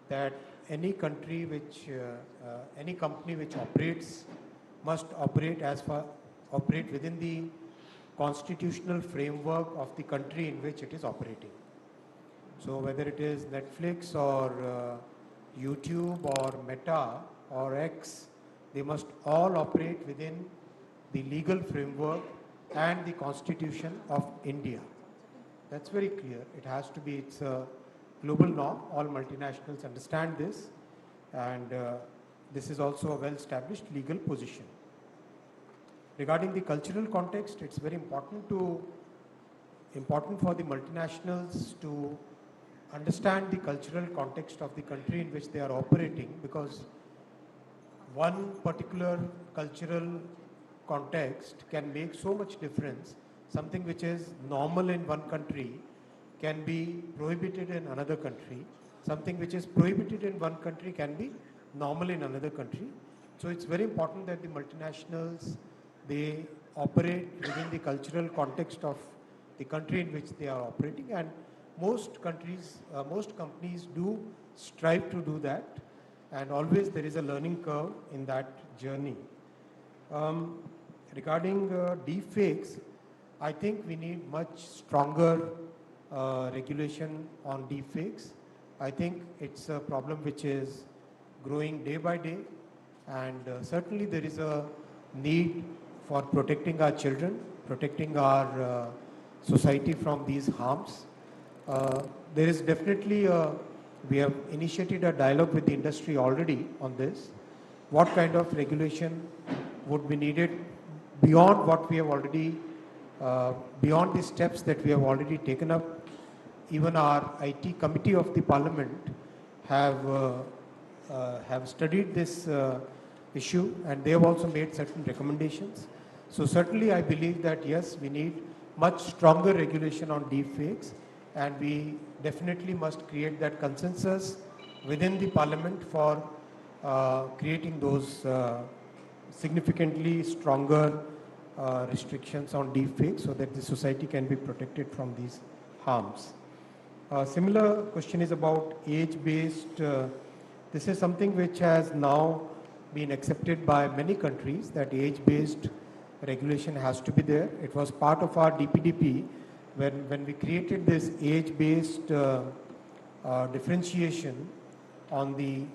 that any country which, any company which operates must operate within the constitutional framework of the country in which it is operating. So whether it is Netflix or YouTube or Meta or X, they must all operate within the legal framework and the Constitution of India. That's very clear. It has to be, it's a global norm. All multinationals understand this, and this is also a well-established legal position. Regarding the cultural context, it's very important for the multinationals to understand the cultural context of the country in which they are operating, because one particular cultural context can make so much difference. Something which is normal in one country can be prohibited in another country. Something which is prohibited in one country can be normal in another country. So it's very important that the multinationals, they operate within the cultural context of the country in which they are operating, and most countries, most companies do strive to do that, and always there is a learning curve in that journey. Regarding deepfakes, I think we need much stronger regulation on deepfakes. I think it's a problem which is growing day by day, and certainly there is a need for protecting our children, protecting our society from these harms. There is definitely we have initiated a dialogue with the industry already on this. What kind of regulation would be needed beyond what we have already beyond the steps that we have already taken up. Even our IT committee of the parliament have studied this issue, and they have also made certain recommendations. So certainly I believe that yes, we need much stronger regulation on deepfakes, and we definitely must create that consensus within the parliament for creating those significantly stronger restrictions on deepfakes so that the society can be protected from these harms. Similar question is about age-based. This is something which has now been accepted by many countries, that age-based regulation has to be there. It was part of our DPDP when we created this age-based differentiation on the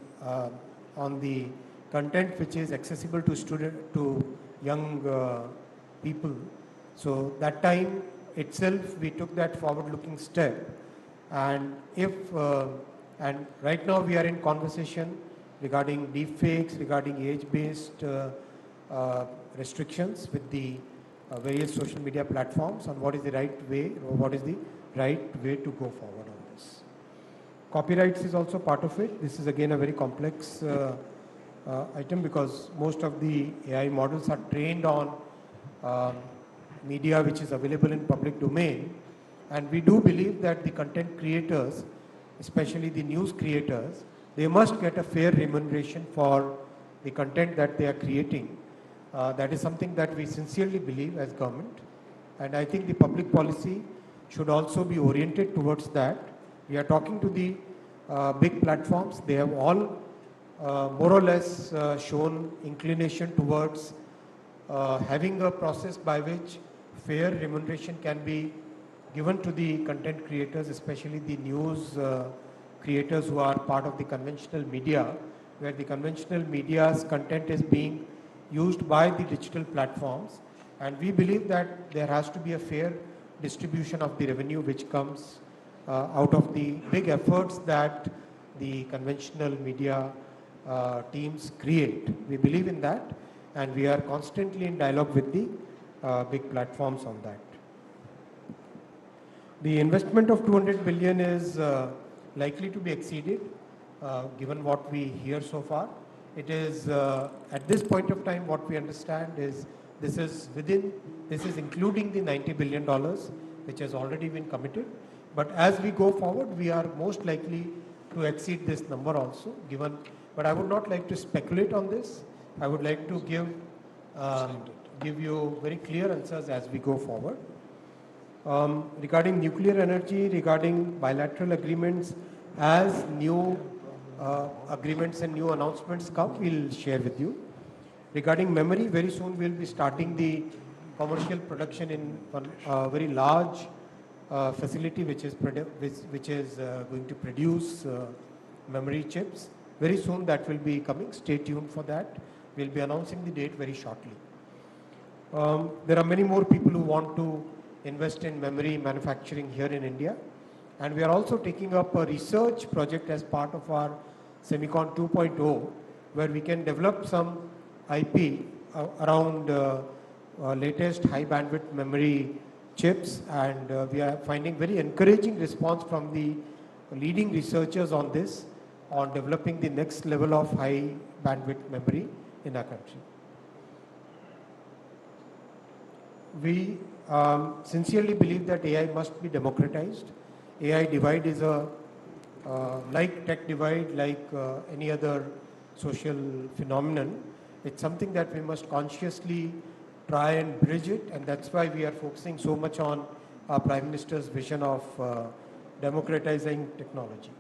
content which is accessible to young people. So that time itself we took that forward-looking step, and and right now we are in conversation regarding deepfakes, regarding age-based restrictions with the various social media platforms on what is the right way, or what is the right way to go forward on this. Copyrights is also part of it. This is again a very complex item because most of the AI models are trained on media which is available in public domain. And we do believe that the content creators, especially the news creators, they must get a fair remuneration for the content that they are creating. That is something that we sincerely believe as government. And I think the public policy should also be oriented towards that. We are talking to the big platforms. They have all more or less shown inclination towards having a process by which fair remuneration can be given to the content creators, especially the news creators who are part of the conventional media, where the conventional media's content is being used by the digital platforms. And we believe that there has to be a fair distribution of the revenue which comes out of the big efforts that the conventional media teams create. We believe in that, and we are constantly in dialogue with the big platforms on that. The investment of 200 billion is likely to be exceeded, given what we hear so far. It is, at this point of time, what we understand is this is including the $90 billion, which has already been committed. But as we go forward, we are most likely to exceed this number also, given, but I would not like to speculate on this. I would like to give you very clear answers as we go forward. Regarding nuclear energy, regarding bilateral agreements, as new agreements and new announcements come, we'll share with you. Regarding memory, very soon we'll be starting the commercial production in a very large facility which is going to produce memory chips. Very soon that will be coming. Stay tuned for that. We'll be announcing the date very shortly. There are many more people who want to invest in memory manufacturing here in India. And we are also taking up a research project as part of our Semicon 2.0, where we can develop some IP around latest high bandwidth memory chips. And we are finding very encouraging response from the leading researchers on this, on developing the next level of high bandwidth memory in our country. We sincerely believe that AI must be democratized. AI divide is like tech divide, like any other social phenomenon. It's something that we must consciously try and bridge it, and that's why we are focusing so much on our Prime Minister's vision of democratizing technology.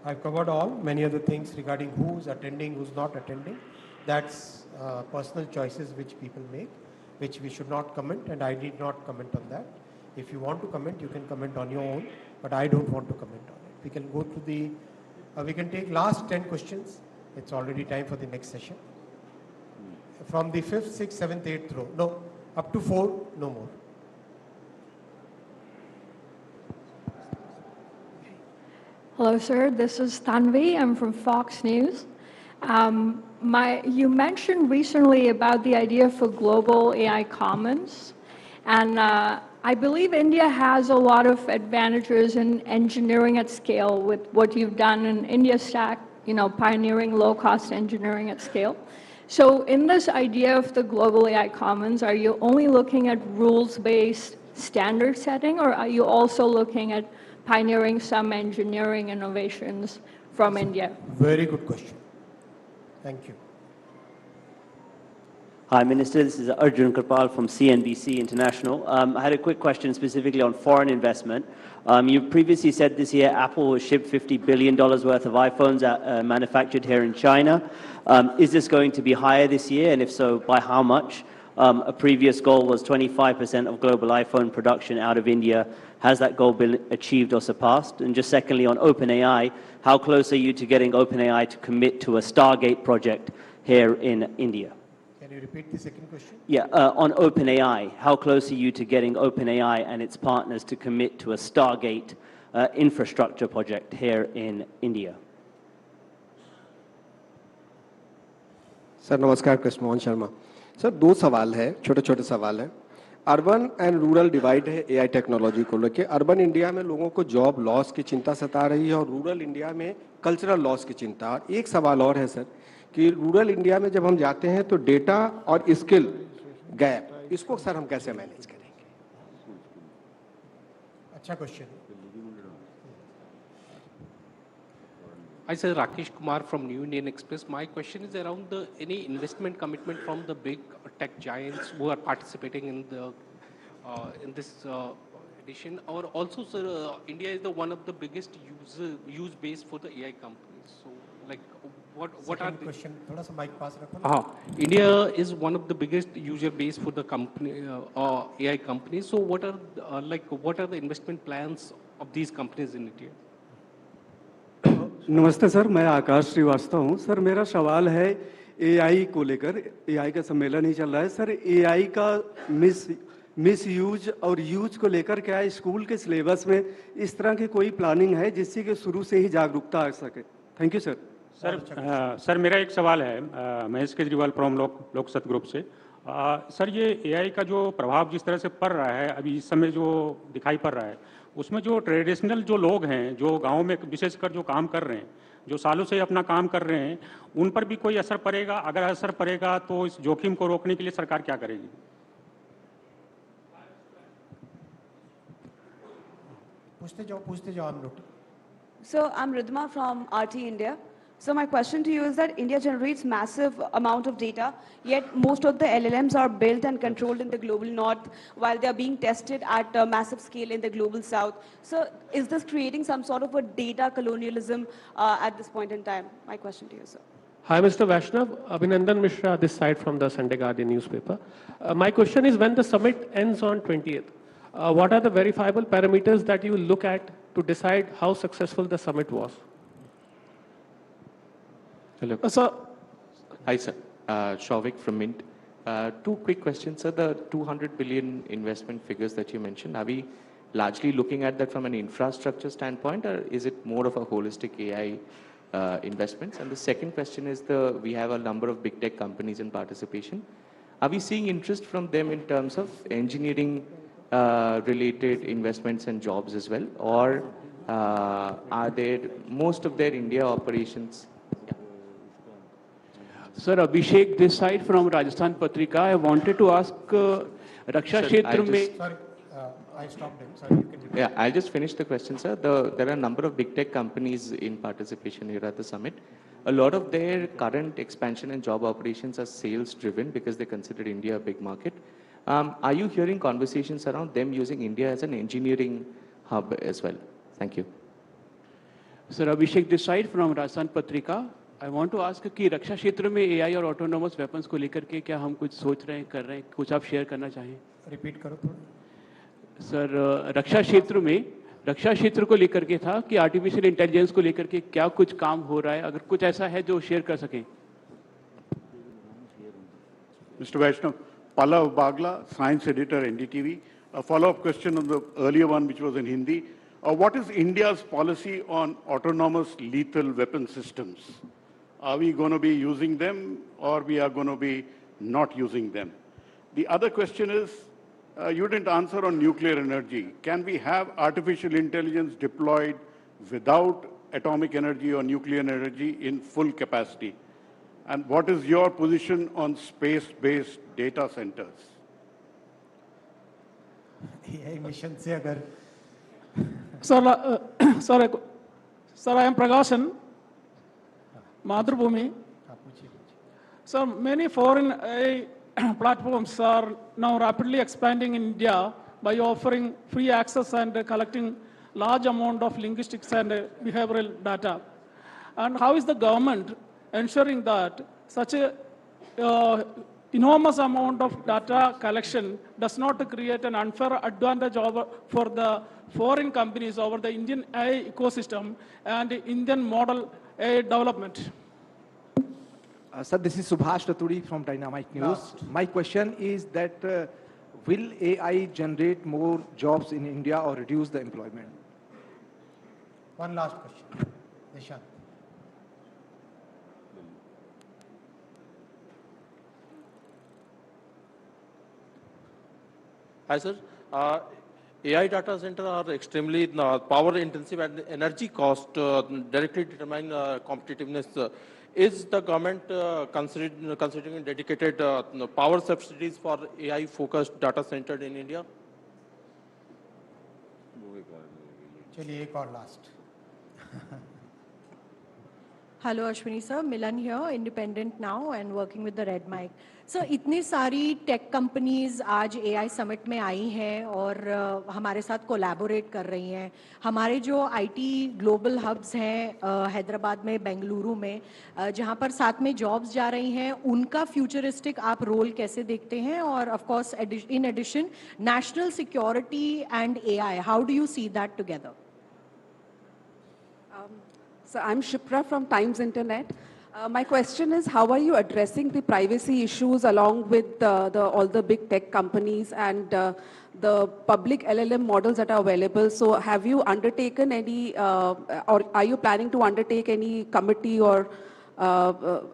I've covered many other things regarding who's attending, who's not attending. That's personal choices which people make, which we should not comment, and I did not comment on that. If you want to comment, you can comment on your own, but I don't want to comment on it. We can go to the, we can take last 10 questions. It's already time for the next session. From the 5th, 6th, 7th, 8th row. No, up to 4, no more. Hello, sir. This is Tanvi. I'm from Fox News. You mentioned recently about the idea for global AI commons, and I believe India has a lot of advantages in engineering at scale with what you've done in India Stack, pioneering low-cost engineering at scale. So in this idea of the global AI commons, are you only looking at rules-based standard setting, or are you also looking at pioneering some engineering innovations from India? Very good question. Thank you. Hi, Minister. This is Arjun Kripal from CNBC International. I had a quick question specifically on foreign investment. You previously said this year Apple will ship $50 billion worth of iPhones manufactured here in China. Is this going to be higher this year? And if so, by how much? A previous goal was 25% of global iPhone production out of India. Has that goal been achieved or surpassed? And just secondly, on OpenAI, how close are you to getting OpenAI to commit to a Stargate project here in India? Can you repeat the second question? Yeah, on OpenAI, how close are you to getting OpenAI and its partners to commit to a Stargate infrastructure project here in India? Sir नमस्कार, Krishna Mohan Sharma. Sir दो सवाल है, छोटे छोटे सवाल हैं. Urban and rural divide है AI technology को लेके. अर्बन इंडिया में लोगों को जॉब लॉस की चिंता सता रही है और रूरल इंडिया में कल्चरल लॉस की चिंता। और एक सवाल और है सर कि रूरल इंडिया में जब हम जाते हैं तो डेटा और स्किल गैप, इसको सर हम कैसे मैनेज करेंगे? अच्छा question. Hi, sir. Rakesh Kumar from New Indian Express. My question is around any investment commitment from the big tech giants who are participating in in this edition. Or also, sir, India is one of the biggest use base for the AI companies. So, like, what are the question? थोड़ा सा mic पास रखो ना। India is one of the biggest user base for the company AI companies. So, what are the investment plans of these companies in India? नमस्ते sir, मैं आकाश श्रीवास्तव हूँ। Sir मेरा सवाल है एआई को लेकर। एआई का सम्मेलन ही चल रहा है सर। एआई का मिस यूज और यूज को लेकर क्या स्कूल के सिलेबस में इस तरह की कोई प्लानिंग है जिससे कि शुरू से ही जागरूकता आ सके? Thank you sir. सर मेरा एक सवाल है महेश केजरीवाल फ्रॉम लोक सतग्रुप से। सर ये एआई का जो प्रभाव जिस तरह से पड़ रहा है अभी इस समय जो दिखाई पड़ रहा है, उसमें जो ट्रेडिशनल जो लोग हैं जो गांव में विशेषकर जो काम कर रहे हैं, जो सालों से अपना काम कर रहे हैं, उन पर भी कोई असर पड़ेगा? अगर असर पड़ेगा तो इस जोखिम को रोकने के लिए सरकार क्या करेगी? पूछते जाओ हम लोग। So I'm Ridhima from RT India. So my question to you is that India generates massive amount of data, yet most of the LLMs are built and controlled in the global north while they are being tested at a massive scale in the global south. So is this creating some sort of a data colonialism at this point in time? My question to you, sir. Hi, Mr. Vaishnaw. Abhinandan Mishra, this side from the Sunday Guardian newspaper. My question is, when the summit ends on 20th, what are the verifiable parameters that you look at to decide how successful the summit was? Hello. Sir. Hi, sir. Shavik from Mint. Two quick questions, sir. The 200 billion investment figures that you mentioned, are we largely looking at that from an infrastructure standpoint, or is it more of a holistic AI investments? And the second question is, we have a number of big tech companies in participation. Are we seeing interest from them in terms of engineering related investments and jobs as well, or are there most of their India operations? Sir, Abhishek this side from Rajasthan Patrika. I wanted to ask Raksha Kshetra mein... Sorry, I stopped him. Sorry, you can repeat. Yeah, I'll just finish the question, sir. There are a number of big tech companies in participation here at the summit. A lot of their current expansion and job operations are sales driven because they consider India a big market. Are you hearing conversations around them using India as an engineering hub as well? Thank you. Sir, Abhishek this side from Rajasthan Patrika. I want to ask कि रक्षा क्षेत्र में AI और autonomous weapons को लेकर के क्या हम कुछ सोच रहे हैं, कर रहे हैं, कुछ आप शेयर करना चाहें? Repeat करो थोड़ा। सर रक्षा क्षेत्र को लेकर के था कि आर्टिफिशियल इंटेलिजेंस को लेकर के क्या कुछ काम हो रहा है, अगर कुछ ऐसा है जो शेयर कर सकें। Mr. Vaishnaw, Pallav Bagla, science editor, NDTV. A follow-up question on the earlier one, which was in Hindi. What is India's policy on autonomous lethal weapon systems? Are we going to be using them, or we are going to be not using them? The other question is, you didn't answer on nuclear energy. Can we have artificial intelligence deployed without atomic energy or nuclear energy in full capacity? And what is your position on space-based data centers? AI mission से अगर Sir, I am Prakashan, Madhubhumi. Sir, many foreign AI platforms are now rapidly expanding in India by offering free access and collecting large amount of linguistics and behavioral data. And how is the government ensuring that such a enormous amount of data collection does not create an unfair advantage for the foreign companies over the Indian AI ecosystem and Indian model AI development? Sir, this is Subhash Raturi from Dynamite News. My question is that will AI generate more jobs in India or reduce the employment? One last question. Nishant. Hi, sir. AI data center are extremely power intensive and energy cost directly determine competitiveness. Is the government considering dedicated power subsidies for AI focused data center in India? चलिए एक और last. Hello, Ashwini sir. Milan here, independent now and working with the Red Mic. So, इतनी सारी tech companies आज AI summit में आई हैं और हमारे साथ कोलैबोरेट कर रही हैं. हमारे जो IT ग्लोबल हब्स हैं हैदराबाद में, बेंगलुरु में, जहां पर साथ में जॉब्स जा रही हैं, उनका फ्यूचरिस्टिक आप रोल कैसे देखते हैं? और of course in addition national security and AI, how do you see that together? So I'm Shipra from Times Internet. My question is, how are you addressing the privacy issues along with all the big tech companies and the public LLM models that are available? So have you undertaken any, or are you planning to undertake any committee or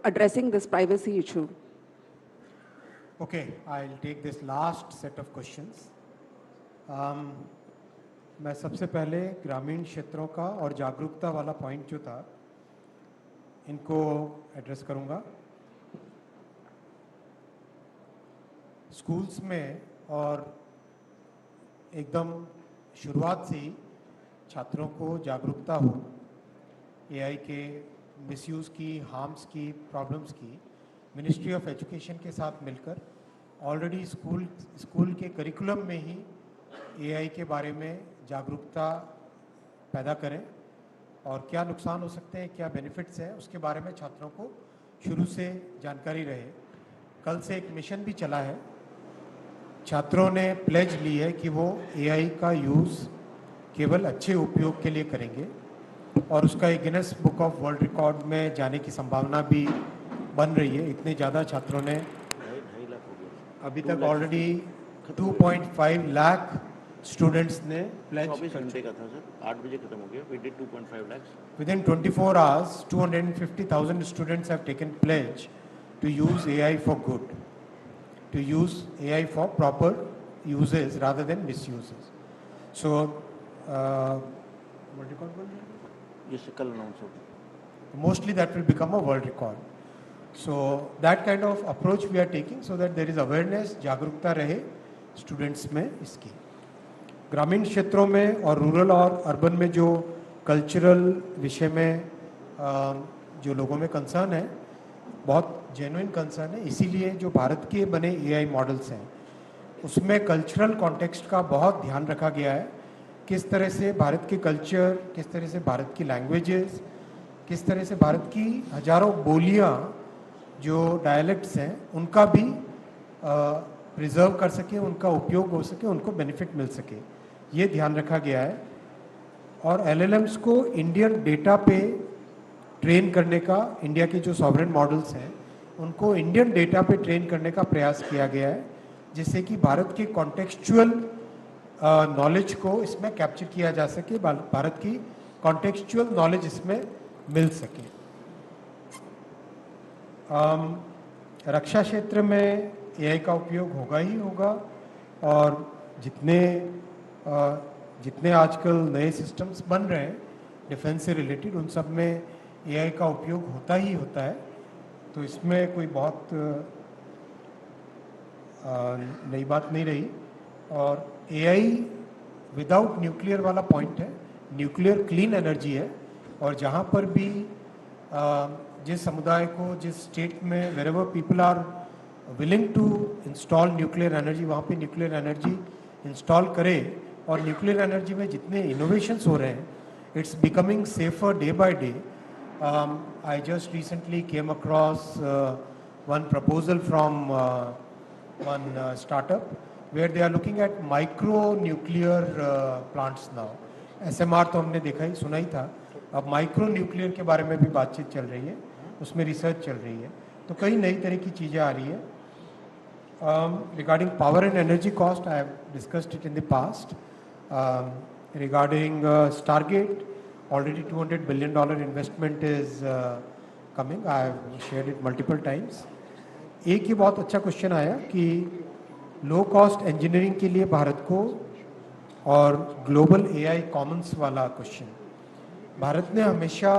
addressing this privacy issue? Okay, I'll take this last set of questions. मैं सबसे पहले ग्रामीण क्षेत्रों का और जागरूकता वाला point जो था इनको एड्रेस करूंगा. स्कूल्स में और एकदम शुरुआत से ही छात्रों को जागरूकता हो एआई के मिसयूज़ की, हार्म्स की, प्रॉब्लम्स की, मिनिस्ट्री ऑफ एजुकेशन के साथ मिलकर ऑलरेडी स्कूल के करिकुलम में ही एआई के बारे में जागरूकता पैदा करें और क्या नुकसान हो सकते हैं, क्या बेनिफिट्स हैं, उसके बारे में छात्रों को शुरू से जानकारी रहे. कल से एक मिशन भी चला है. छात्रों ने प्लेज ली है कि वो एआई का यूज़ केवल अच्छे उपयोग के लिए करेंगे और उसका एक Guinness book of world record में जाने की संभावना भी बन रही है. इतने ज़्यादा छात्रों ने अभी तक ऑलरेडी 2.5 लाख स्टूडेंट्स ने प्लेज कर घंटे का था सर, 8 बजे खत्म हो गया. We did 2.5 lakhs. Within 24 hours, 250,000 students have taken pledge to use AI for good, to use AI for proper uses rather than misuses. So, world record बोल रहे हैं? ये कल अनाउंस होगा. Mostly that will become a world record. So that kind of approach we are taking so that there is awareness, जागरूकता रहे students में इसकी. ग्रामीण क्षेत्रों में और रूरल और अर्बन में जो कल्चरल विषय में जो लोगों में कंसर्न है, बहुत जेन्युइन कंसर्न है. इसीलिए जो भारत के बने एआई मॉडल्स हैं उसमें कल्चरल कॉन्टेक्स्ट का बहुत ध्यान रखा गया है. किस तरह से भारत के कल्चर, किस तरह से भारत की लैंग्वेजेस, किस तरह से भारत की हजारों बोलियां जो डायलेक्ट्स हैं उनका भी प्रिजर्व कर सके, उनका उपयोग हो सके, उनको बेनिफिट मिल सके, ये ध्यान रखा गया है. और एलएलएम्स को इंडियन डेटा पे ट्रेन करने का, इंडिया के जो सॉवरेन मॉडल्स हैं उनको इंडियन डेटा पे ट्रेन करने का प्रयास किया गया है, जिससे कि भारत के कॉन्टेक्चुअल नॉलेज को इसमें कैप्चर किया जा सके, भारत की कॉन्टेक्चुअल नॉलेज इसमें मिल सके. रक्षा क्षेत्र में एआई का उपयोग होगा ही होगा और जितने आजकल नए सिस्टम्स बन रहे हैं डिफेंस से रिलेटेड, उन सब में एआई का उपयोग होता ही होता है. तो इसमें कोई बहुत नई बात नहीं रही. और एआई विदाउट न्यूक्लियर वाला पॉइंट है, न्यूक्लियर क्लीन एनर्जी है और जहाँ पर भी जिस समुदाय को, जिस स्टेट में wherever people are willing to install nuclear energy, वहाँ पे न्यूक्लियर एनर्जी इंस्टॉल करे. और न्यूक्लियर एनर्जी में जितने इनोवेशंस हो रहे हैं, it's becoming safer day by day. I just recently came across one proposal from one startup where they are looking at micro nuclear plants now. SMR तो हमने देखा ही, सुना ही था, अब माइक्रो न्यूक्लियर के बारे में भी बातचीत चल रही है, उसमें रिसर्च चल रही है. तो कई नई तरह की चीज़ें आ रही है. Regarding power and energy cost, I have discussed it in the past. Regarding Stargate, already $200 billion investment is coming. I have shared it multiple times. एक ही बहुत अच्छा क्वेश्चन आया कि लो कॉस्ट इंजीनियरिंग के लिए भारत को और ग्लोबल एआई कॉमन्स वाला क्वेश्चन, भारत ने हमेशा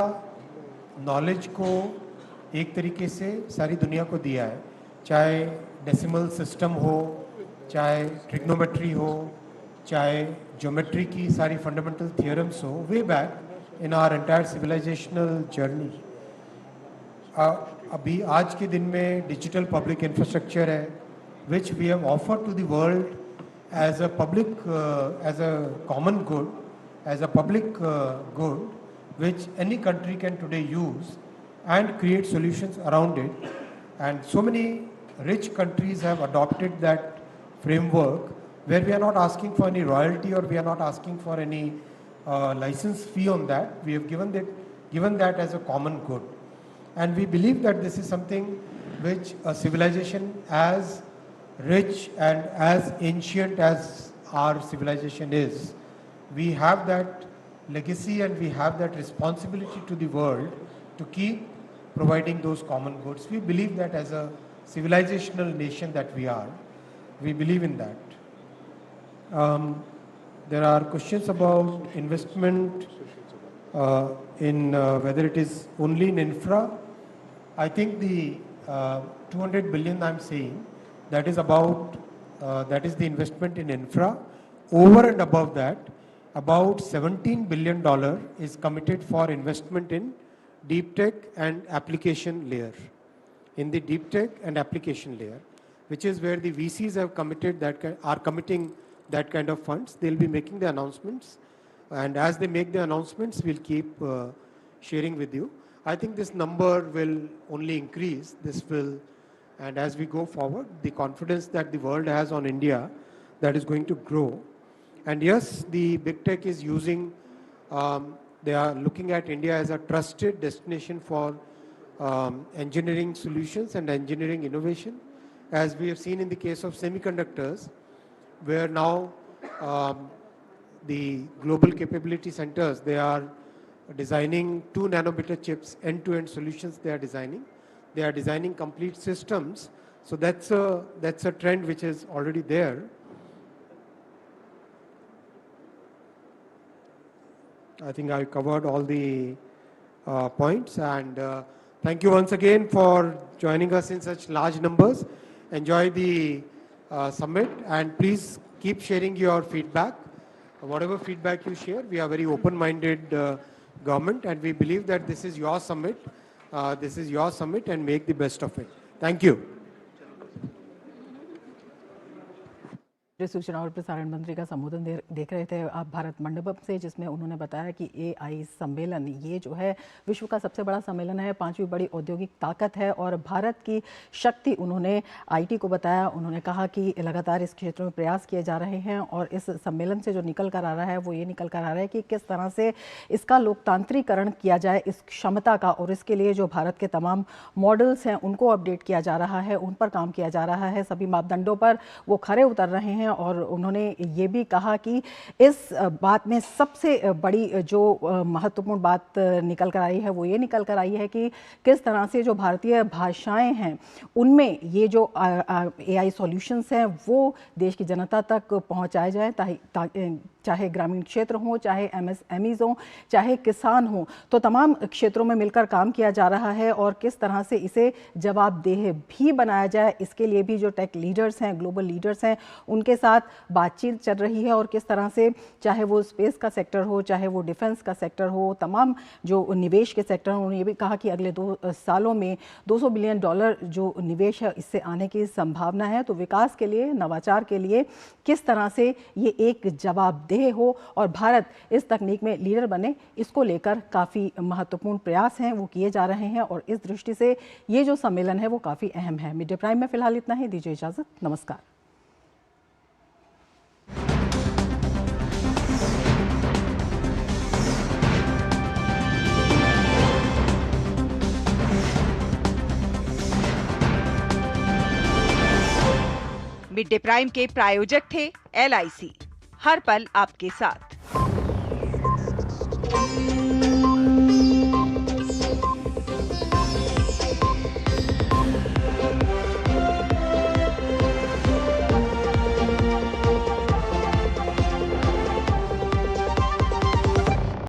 नॉलेज को एक तरीके से सारी दुनिया को दिया है, चाहे डेसिमल सिस्टम हो, चाहे ट्रिग्नोमेट्री हो, चाहे ज्योमेट्री की सारी फंडामेंटल थियरम्स हो, way back in our entire civilisational journey. अभी आज के दिन में डिजिटल पब्लिक इंफ्रास्ट्रक्चर है, which we have offered to the world as a public, as a common good, as a public good, which any country can today use and create solutions around it. And so many rich countries have adopted that framework where we are not asking for any royalty or we are not asking for any license fee on that. We have given that as a common good. And we believe that this is something which a civilization as rich and as ancient as our civilization is, we have that legacy and we have that responsibility to the world to keep providing those common goods. We believe that as a civilizational nation that we are, we believe in that. There are questions about investment in whether it is only in infra. I think the 200 billion I'm saying, that is about, that is the investment in infra. Over and above that, about $17 billion is committed for investment in deep tech and application layer. In the deep tech and application layer, which is where the VCs have committed that, are committing that kind of funds. They'll be making the announcements. And as they make the announcements, we'll keep sharing with you. I think this number will only increase. This will. And as we go forward, the confidence that the world has on India, that is going to grow. And yes, the big tech is using, they are looking at India as a trusted destination for engineering solutions and engineering innovation. As we have seen in the case of semiconductors, where now the global capability centers, they are designing 2 nanometer chips, end-to-end solutions they are designing. They are designing complete systems. So that's a trend which is already there. I think I covered all the points, and thank you once again for joining us in such large numbers. Enjoy the summit, and please keep sharing your feedback. Whatever feedback you share, we are very open-minded government, and we believe that this is your summit. This is your summit, and make the best of it. Thank you. सूचना और प्रसारण मंत्री का संबोधन देख रहे थे आप भारत मंडपम से, जिसमें उन्होंने बताया कि एआई सम्मेलन ये जो है विश्व का सबसे बड़ा सम्मेलन है, 5वीं बड़ी औद्योगिक ताकत है और भारत की शक्ति उन्होंने आईटी को बताया। उन्होंने कहा कि लगातार इस क्षेत्र में प्रयास किए जा रहे हैं और इस सम्मेलन से जो निकल कर आ रहा है वो ये निकल कर आ रहा है कि किस तरह से इसका लोकतांत्रिकरण किया जाए, इस क्षमता का, और इसके लिए जो भारत के तमाम मॉडल्स हैं उनको अपडेट किया जा रहा है, उन पर काम किया जा रहा है, सभी मापदंडों पर वो खरे उतर रहे हैं। और उन्होंने ये भी कहा कि इस बात में सबसे बड़ी जो महत्वपूर्ण बात निकल कर आई है वो ये निकल कर आई है कि किस तरह से जो भारतीय भाषाएं हैं उनमें ये जो एआई सॉल्यूशंस हैं वो देश की जनता तक पहुंचाए जाएं, चाहे ग्रामीण क्षेत्र हो, चाहे एमएसएमईज हो, चाहे किसान हो, तो तमाम क्षेत्रों में मिलकर काम किया जा रहा है और किस तरह से इसे जवाबदेह भी बनाया जाए, इसके लिए भी जो टेक लीडर्स हैं, ग्लोबल लीडर्स हैं, उनके साथ बातचीत चल रही है। और किस तरह से चाहे वो स्पेस का सेक्टर हो, चाहे वो डिफेंस का सेक्टर हो, तमाम जो निवेश के सेक्टर हैं, उन्होंने ये भी कहा कि अगले 2 सालों में $200 बिलियन जो निवेश है इससे आने की संभावना है। तो विकास के लिए, नवाचार के लिए किस तरह से ये एक जवाबदेह हो और भारत इस तकनीक में लीडर बने, इसको लेकर काफ़ी महत्वपूर्ण प्रयास हैं वो किए जा रहे हैं और इस दृष्टि से ये जो सम्मेलन है वो काफ़ी अहम है। मिड डे प्राइम में फिलहाल इतना ही, दीजिए इजाज़त, नमस्कार। मिड डे प्राइम के प्रायोजक थे LIC, हर पल आपके साथ।